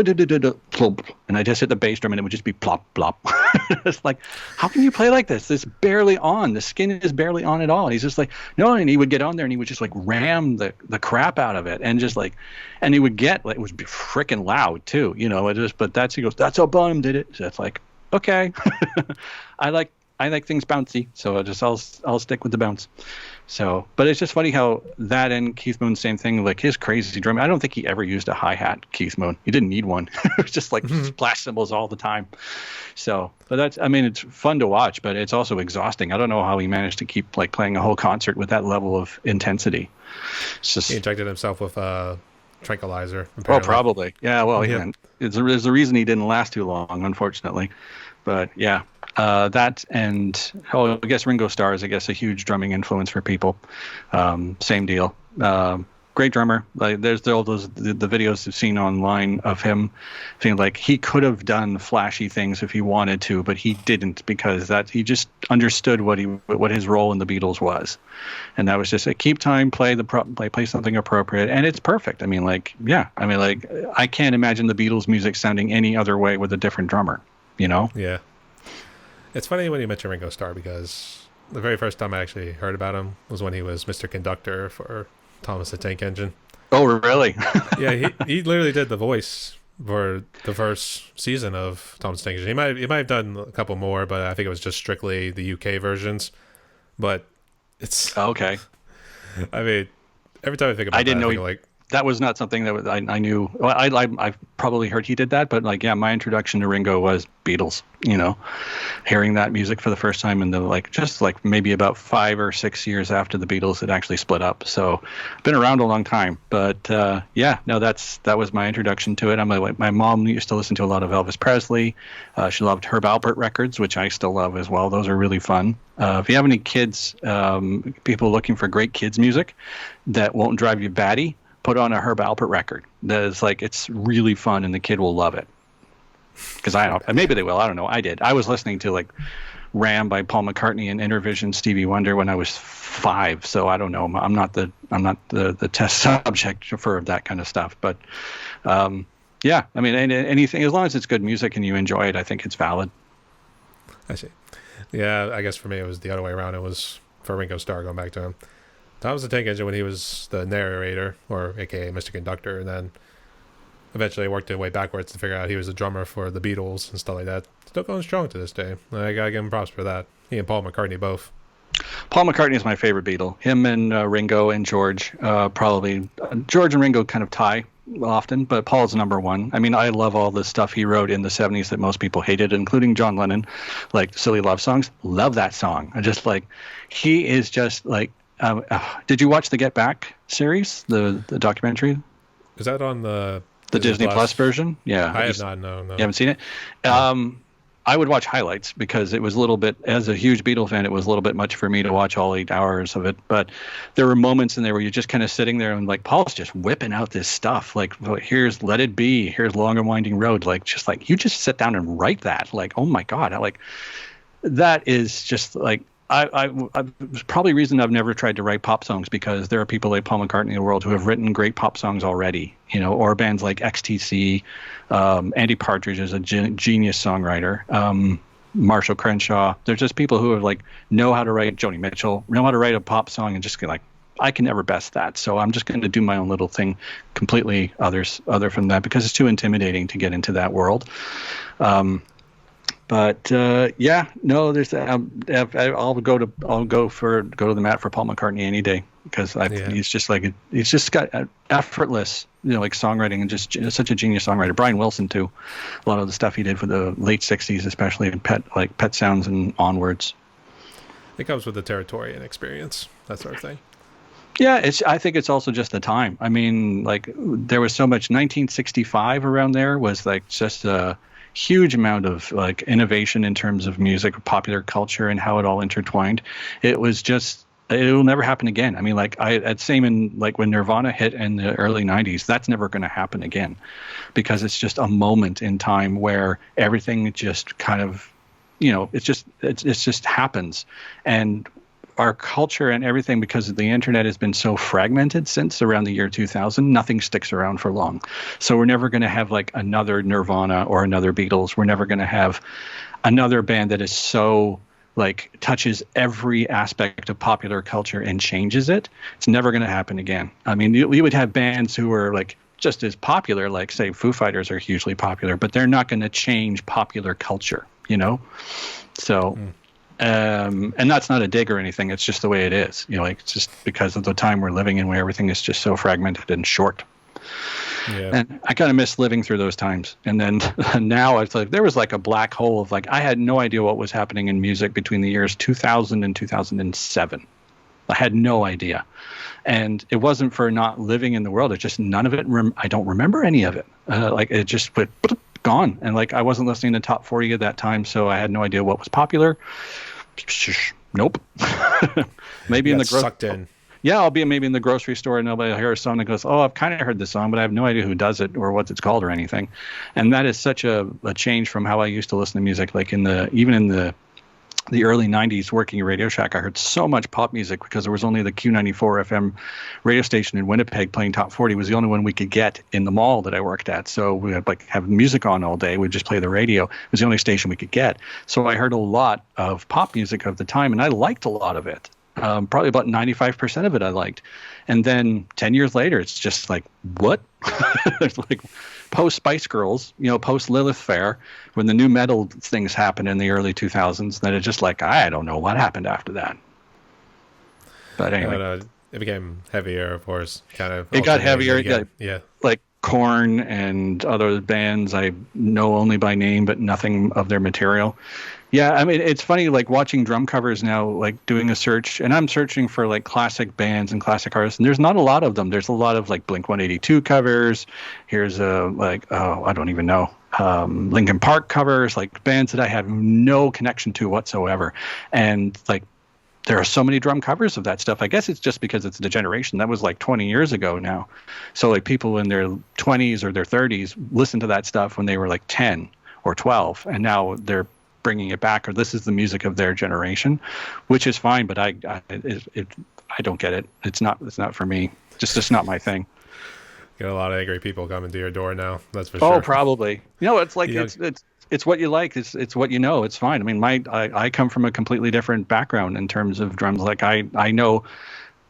plop, and I just hit the bass drum and it would just be plop plop. It's like, how can you play like this? This barely on. The skin is barely on at all. And he's just like, no, and he would get on there and he would just like ram the crap out of it, and just like, and he would get like, it was freaking loud too, but he goes, that's how Bonham did it. So it's like, okay. I like things bouncy, so I'll stick with the bounce. So, but it's just funny how that and Keith Moon, same thing. Like his crazy drumming, I don't think he ever used a hi hat. Keith Moon, he didn't need one. It was just like splash cymbals all the time. So, but it's fun to watch, but it's also exhausting. I don't know how he managed to keep like playing a whole concert with that level of intensity. It's just, He injected himself with a tranquilizer. oh, Apparently. probably, yeah. Well, Yeah. there's a reason he didn't last too long, unfortunately. But yeah, that and I guess Ringo Starr is, I guess, a huge drumming influence for people. Same deal. Great drummer. Like there's all those the videos I've seen online of him feeling like he could have done flashy things if he wanted to, but he didn't, because he just understood what his role in the Beatles was, and that was just keep time, play something appropriate, and it's perfect. I can't imagine the Beatles music sounding any other way with a different drummer. Yeah. It's funny when you mention Ringo Starr because the very first time I actually heard about him was when he was Mr. Conductor for Thomas the Tank Engine. Oh, really? Yeah, he literally did the voice for the first season of Thomas the Tank Engine. He might have done a couple more, but I think it was just strictly the UK versions. But it's, Okay. I mean, every time I think about I didn't that, know I think like, that was not something that I knew. Well, I've probably heard he did that, but like, yeah, my introduction to Ringo was Beatles. Hearing that music for the first time in the just maybe about 5 or 6 years after the Beatles had actually split up. So, been around a long time. But yeah, no, that was my introduction to it. My mom used to listen to a lot of Elvis Presley. She loved Herb Alpert records, which I still love as well. Those are really fun. If you have any kids, people looking for great kids music that won't drive you batty, put on a Herb Alpert record. That is it's really fun, and the kid will love it. Because maybe they will. I don't know. I did. I was listening to Ram by Paul McCartney and Intervision Stevie Wonder when I was 5. So I don't know. I'm not the test subject for that kind of stuff. But yeah, I mean, anything, as long as it's good music and you enjoy it, I think it's valid. I see. Yeah, I guess for me it was the other way around. It was for Ringo Starr, going back to him. Thomas the Tank Engine when he was the narrator, or aka Mr. Conductor, and then eventually worked his way backwards to figure out he was a drummer for the Beatles and stuff like that. Still going strong to this day. I gotta give him props for that. He and Paul McCartney both. Paul McCartney is my favorite Beatle. Him and Ringo and George, probably. George and Ringo kind of tie often, but Paul's number one. I mean, I love all the stuff he wrote in the 70s that most people hated, including John Lennon, like Silly Love Songs. Love that song. I just he is just did you watch the Get Back series, the documentary? Is that on the Disney Plus version? Yeah. I have not. No. You haven't seen it? I would watch highlights because it was a little bit, as a huge Beatle fan, it was a little bit much for me to watch all 8 hours of it. But there were moments in there where you're just kind of sitting there and Paul's just whipping out this stuff. Here's Let It Be, here's Long and Winding Road. You just sit down and write that. Oh my God. That is just I probably reason I've never tried to write pop songs, because there are people like Paul McCartney in the world who have written great pop songs already, or bands like XTC. Andy Partridge is a genius songwriter. Marshall Crenshaw. They're just people who have know how to write. Joni Mitchell know how to write a pop song and just I can never best that. So I'm just going to do my own little thing, completely other from that, because it's too intimidating to get into that world. But yeah, no, there's I'll go to the mat for Paul McCartney any day, because he's just got effortless, songwriting, and just such a genius songwriter. Brian Wilson too, a lot of the stuff he did for the late '60s, especially in Pet Sounds and onwards. It comes with the territory and experience, that sort of thing. Yeah, I think it's also just the time. I mean, there was so much. 1965 around there was just a huge amount of innovation in terms of music, popular culture, and how it all intertwined. It was just, it will never happen again. I mean, same in when Nirvana hit in the early 90s, that's never going to happen again, because it's just a moment in time where everything just kind of, it just happens. And our culture and everything, because the internet has been so fragmented since around the year 2000, nothing sticks around for long. So we're never going to have another Nirvana or another Beatles. We're never going to have another band that is so touches every aspect of popular culture and changes it. It's never going to happen again. I mean, we would have bands who are just as popular, say Foo Fighters are hugely popular, but they're not going to change popular culture, So. And that's not a dig or anything. It's just the way it is. It's just because of the time we're living in, where everything is just so fragmented and short. Yeah. And I kind of miss living through those times. And then now it's there was a black hole of I had no idea what was happening in music between the years 2000 and 2007. I had no idea. And it wasn't for not living in the world. It's just none of it. I don't remember any of it. It just went gone. And I wasn't listening to top 40 at that time, so I had no idea what was popular. Nope. Maybe in the sucked in. Yeah, I'll be maybe in the grocery store and nobody will hear a song that goes, oh, I've kind of heard this song, but I have no idea who does it or what it's called or anything. And that is such a change from how I used to listen to music. Even in the early 90s, working at Radio Shack, I heard so much pop music because there was only the Q94 FM radio station in Winnipeg playing top 40. It was the only one we could get in the mall that I worked at. So we would have music on all day. We'd just play the radio. It was the only station we could get. So I heard a lot of pop music of the time, and I liked a lot of it. Probably about 95% of it I liked. And then 10 years later, it's just like, what? It's like post Spice Girls, post Lilith Fair, when the new metal things happened in the early 2000s, then it's just like, I don't know what happened after that. But anyway. It became heavier, of course, kind of. It got heavier. Yeah. Like Korn and other bands I know only by name, but nothing of their material. Yeah, I mean, it's funny, like watching drum covers now, like doing a search, and I'm searching for like classic bands and classic artists, and there's not a lot of them. There's a lot of like Blink 182 covers. Here's I don't even know, Linkin Park covers, like bands that I have no connection to whatsoever. And like, there are so many drum covers of that stuff. I guess it's just because it's the generation. That was like 20 years ago now. So like people in their 20s or their 30s listened to that stuff when they were like 10 or 12, and now they're bringing it back, or this is the music of their generation, which is fine. But I don't get it. It's not for me. It's not my thing. Get a lot of angry people coming to your door now. That's for sure. Oh, probably. It's like it's what you like. It's what you know. It's fine. I mean, I come from a completely different background in terms of drums. Like I know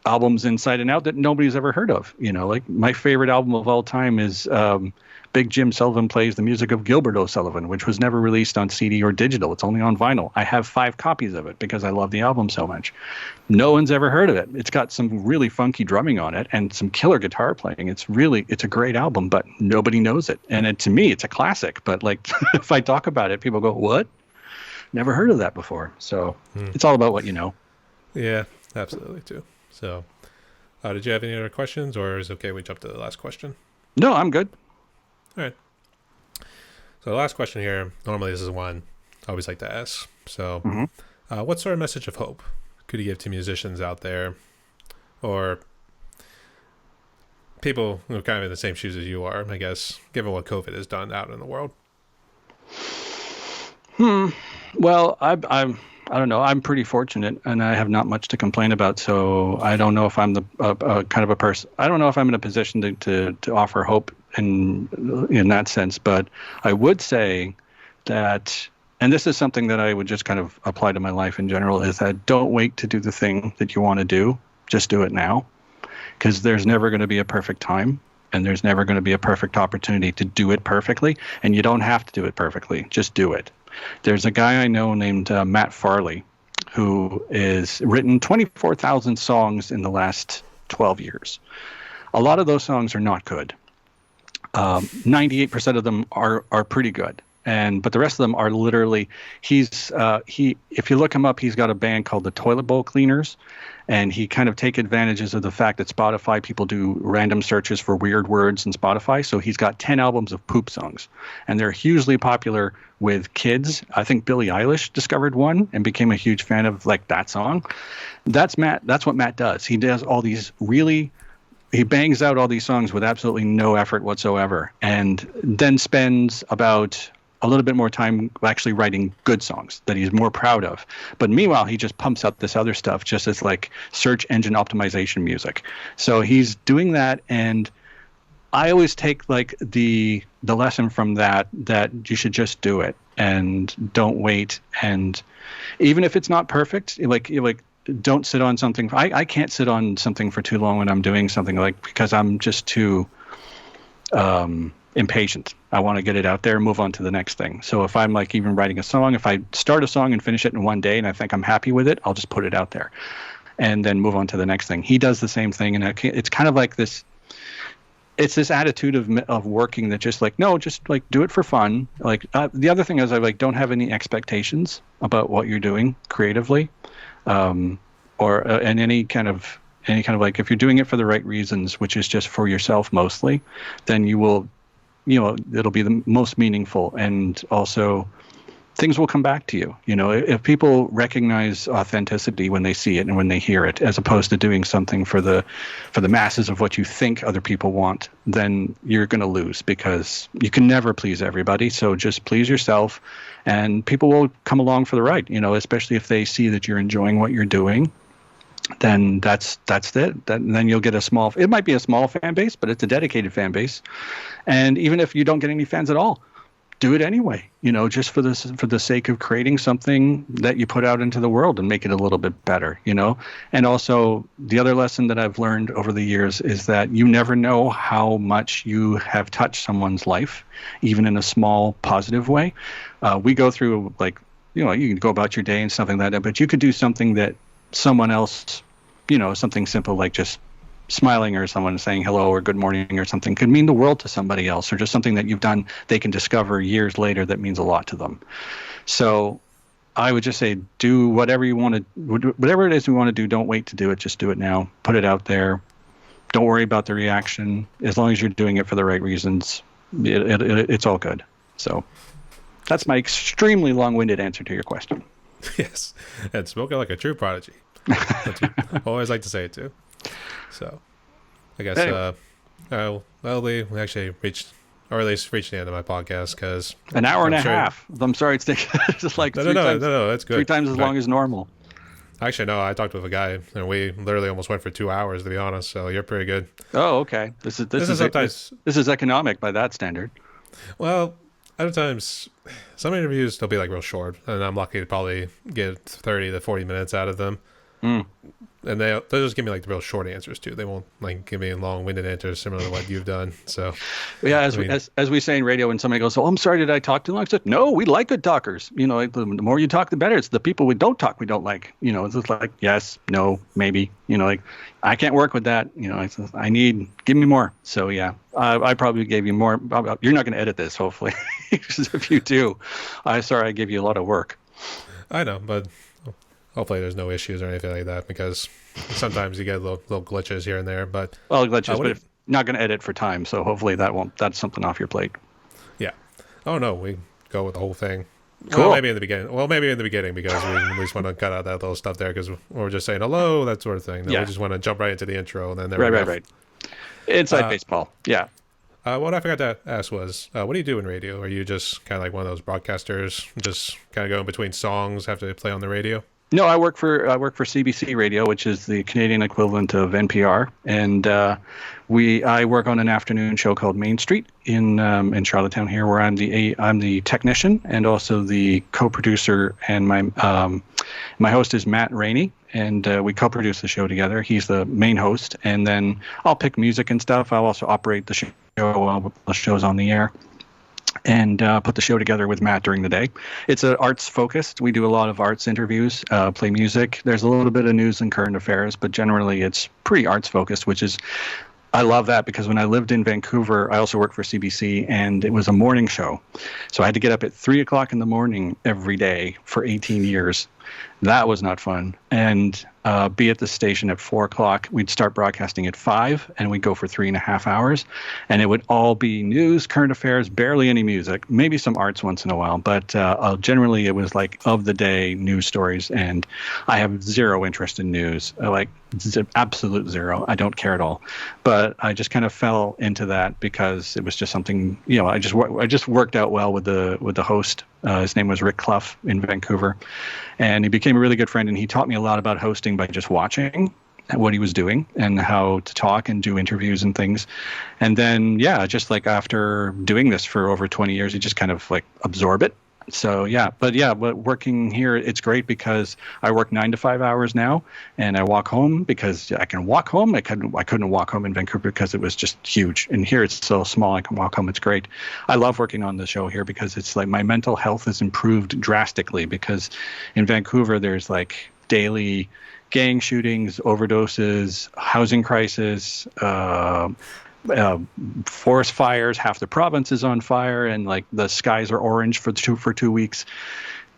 albums inside and out that nobody's ever heard of. Like my favorite album of all time is Big Jim Sullivan Plays the Music of Gilbert O'Sullivan, which was never released on CD or digital. It's only on vinyl. I have 5 copies of it because I love the album so much. No one's ever heard of it. It's got some really funky drumming on it and some killer guitar playing. It's a great album, but nobody knows it. And to me, it's a classic. But like, if I talk about it, people go, "What? Never heard of that before." So It's all about what you know. Yeah, absolutely too. So, did you have any other questions, or is it okay we jump to the last question? No, I'm good. All right. So the last question here, normally this is one I always like to ask. So what sort of message of hope could you give to musicians out there, or people who are kind of in the same shoes as you are, I guess, given what COVID has done out in the world? Well, I don't know. I'm pretty fortunate, and I have not much to complain about. So I don't know if I'm the kind of a person. I don't know if I'm in a position to offer hope in that sense. But I would say that, and this is something that I would just kind of apply to my life in general, is that don't wait to do the thing that you want to do. Just do it now, because there's never going to be a perfect time. And there's never going to be a perfect opportunity to do it perfectly. And you don't have to do it perfectly. Just do it. There's a guy I know named Matt Farley, who has written 24,000 songs in the last 12 years. A lot of those songs are not good. 98% of them are pretty good. But the rest of them are literally, if you look him up, he's got a band called the Toilet Bowl Cleaners. And he kind of take advantages of the fact that Spotify, people do random searches for weird words in Spotify. So he's got 10 albums of poop songs, and they're hugely popular with kids. I think Billie Eilish discovered one and became a huge fan of like that song. That's Matt. That's what Matt does. He does all these he bangs out all these songs with absolutely no effort whatsoever, and then spends about a little bit more time actually writing good songs that he's more proud of. But meanwhile, he just pumps out this other stuff just as like search engine optimization music. So he's doing that, and I always take like the lesson from that you should just do it and don't wait. And even if it's not perfect, like don't sit on something. I can't sit on something for too long when I'm doing something, like, because I'm just too impatient. I want to get it out there and move on to the next thing. So if I'm like even writing a song, if I start a song and finish it in one day and I think I'm happy with it, I'll just put it out there and then move on to the next thing. He does the same thing, and it's kind of like this. It's this attitude of working that just like, no, just like do it for fun. Like the other thing is I like don't have any expectations about what you're doing creatively, and any kind of like, if you're doing it for the right reasons, which is just for yourself mostly, then you will, it'll be the most meaningful, and also things will come back to you. If people recognize authenticity when they see it and when they hear it, as opposed to doing something for the masses of what you think other people want, then you're going to lose, because you can never please everybody. So just please yourself, and people will come along for the ride, especially if they see that you're enjoying what you're doing. Then that's it. Then you'll get it might be a small fan base, but it's a dedicated fan base. And even if you don't get any fans at all, do it anyway, just for the sake of creating something that you put out into the world and make it a little bit better. And also the other lesson that I've learned over the years is that you never know how much you have touched someone's life, even in a small positive way. We go through, like, you can go about your day and something like that, but you could do something that someone else, something simple like just smiling or someone saying hello or good morning or something could mean the world to somebody else, or just something that you've done they can discover years later that means a lot to them. So I would just say, do whatever you want to, whatever it is you want to do. Don't wait to do it. Just do it now. Put it out there. Don't worry about the reaction. As long as you're doing it for the right reasons, it's all good. So that's my extremely long-winded answer to your question. Yes, and spoken like a true prodigy. But you always like to say it too. So, I guess, anyway. Lee, we actually reached the end of my podcast because an hour and a half. I'm sorry, it's just like no, that's good. 3 times as long as normal. Actually, no, I talked with a guy and we literally almost went for 2 hours, to be honest. So you're pretty good. Oh, okay. This is economic by that standard. Well, other times, some interviews they'll be like real short, and I'm lucky to probably get 30 to 40 minutes out of them. And they'll just give me like the real short answers too. They won't like give me long-winded answers similar to what you've done. So yeah, as we say in radio, when somebody goes, "Oh, I'm sorry, did I talk too long?" I said, "No, we like good talkers. The more you talk, the better. It's the people we don't talk we don't like. It's just like yes, no, maybe. Like I can't work with that. Give me more. So yeah, I probably gave you more. You're not going to edit this, hopefully. If you do, I gave you a lot of work. I know, but hopefully there's no issues or anything like that, because sometimes you get little glitches here and there. But glitches, but if not going to edit for time, so hopefully that's something off your plate. Yeah. Oh no, we go with the whole thing. Cool. Well, maybe in the beginning, because we at least want to cut out that little stuff there, because we're just saying hello, that sort of thing. We just want to jump right into the intro, and then right. Inside baseball. Yeah. What I forgot to ask was, what do you do in radio? Are you just kind of like one of those broadcasters, just kind of go in between songs, have to play on the radio? No, I work for CBC Radio, which is the Canadian equivalent of NPR, and I work on an afternoon show called Main Street in Charlottetown here, where I'm the technician and also the co-producer, and my host is Matt Rainey, and we co-produce the show together. He's the main host, and then I'll pick music and stuff. I'll also operate the show while the show's on the air, and put the show together with Matt during the day. It's arts focused. We do a lot of arts interviews, play music. There's a little bit of news and current affairs, but generally it's pretty arts focused, which is, I love that, because when I lived in Vancouver, I also worked for CBC, and it was a morning show. So I had to get up at 3:00 in the morning every day for 18 years. That was not fun. And be at the station at 4:00. We'd start broadcasting at 5, and we'd go for 3.5 hours. And it would all be news, current affairs, barely any music, maybe some arts once in a while. But generally it was like of the day news stories. And I have zero interest in news, like absolute zero. I don't care at all. But I just kind of fell into that because it was just something, I just worked out well with the host. His name was Rick Clough in Vancouver, and he became a really good friend, and he taught me a lot about hosting by just watching what he was doing and how to talk and do interviews and things. And then, just like after doing this for over 20 years, you just kind of like absorb it. So but working here, it's great because I work 9 to 5 hours now, and I walk home because I can walk home. I couldn't walk home in Vancouver because it was just huge, and here it's so small. I can walk home. It's great. I love working on the show here because it's like my mental health has improved drastically, because in Vancouver there's like daily gang shootings, overdoses, housing crisis, forest fires. Half the province is on fire, and like the skies are orange for 2 weeks.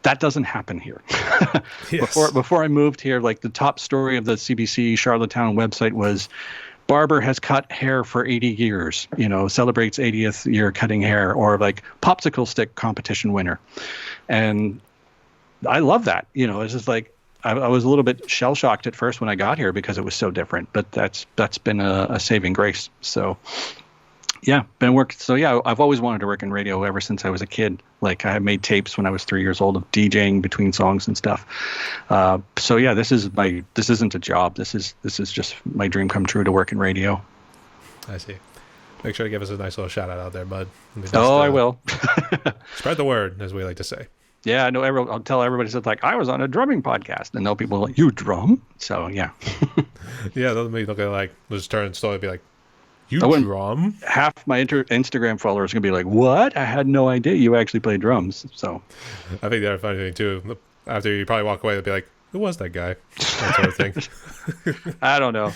That doesn't happen here. Yes. Before I moved here, like the top story of the CBC Charlottetown website was, barber has cut hair for 80 years, celebrates 80th year cutting hair, or like popsicle stick competition winner. And I love that. It's just like, I was a little bit shell-shocked at first when I got here because it was so different, but that's been a saving grace. So, I've always wanted to work in radio ever since I was a kid. Like I made tapes when I was 3 years old of DJing between songs and stuff. This isn't a job. This is just my dream come true to work in radio. I see. Make sure to give us a nice little shout out there, bud. Nice I will. Spread the word, as we like to say. Yeah, I know. I'll tell everybody. Says like, I was on a drumming podcast, and now people are like, you drum? So yeah. Yeah, they'll be looking like, they'll just turn and slowly be like, you I wouldn't- drum? Half my Instagram followers are gonna be like, what? I had no idea you actually play drums. So I think the other funny thing too, after you probably walk away, they'll be like, who was that guy? That sort of thing. I don't know.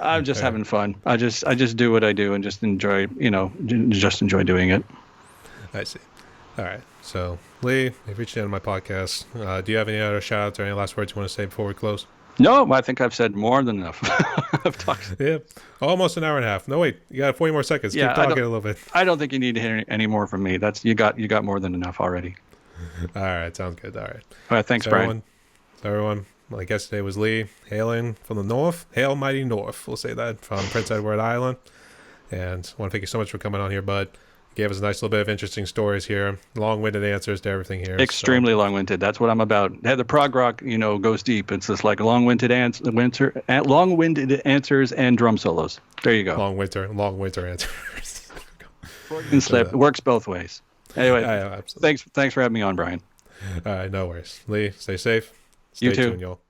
I'm just having fun. I just do what I do and just enjoy, just enjoy doing it. I see. All right. So, Lee, you've reached the end of my podcast. Do you have any other shout outs or any last words you want to say before we close? No, I think I've said more than enough. I've talked. Yeah. Almost an hour and a half. No, wait. You got 40 more seconds. Yeah, Keep talking a little bit. I don't think you need to hear any more from me. That's you got more than enough already. All right. Sounds good. All right. All right. Thanks, Brian. Everyone, my guest today was Lee, hailing from the north. Hail mighty north. We'll say that, from Prince Edward Island. And I want to thank you so much for coming on here, bud. Gave us a nice little bit of interesting stories here. Long-winded answers to everything here. Extremely long-winded. That's what I'm about. The prog rock, goes deep. It's just like long-winded answers and drum solos. There you go. Long winter answers. Freudian slip. Works both ways. Anyway, absolutely. thanks for having me on, Brian. All right, no worries. Lee, stay safe. Stay You too. tuned, y'all.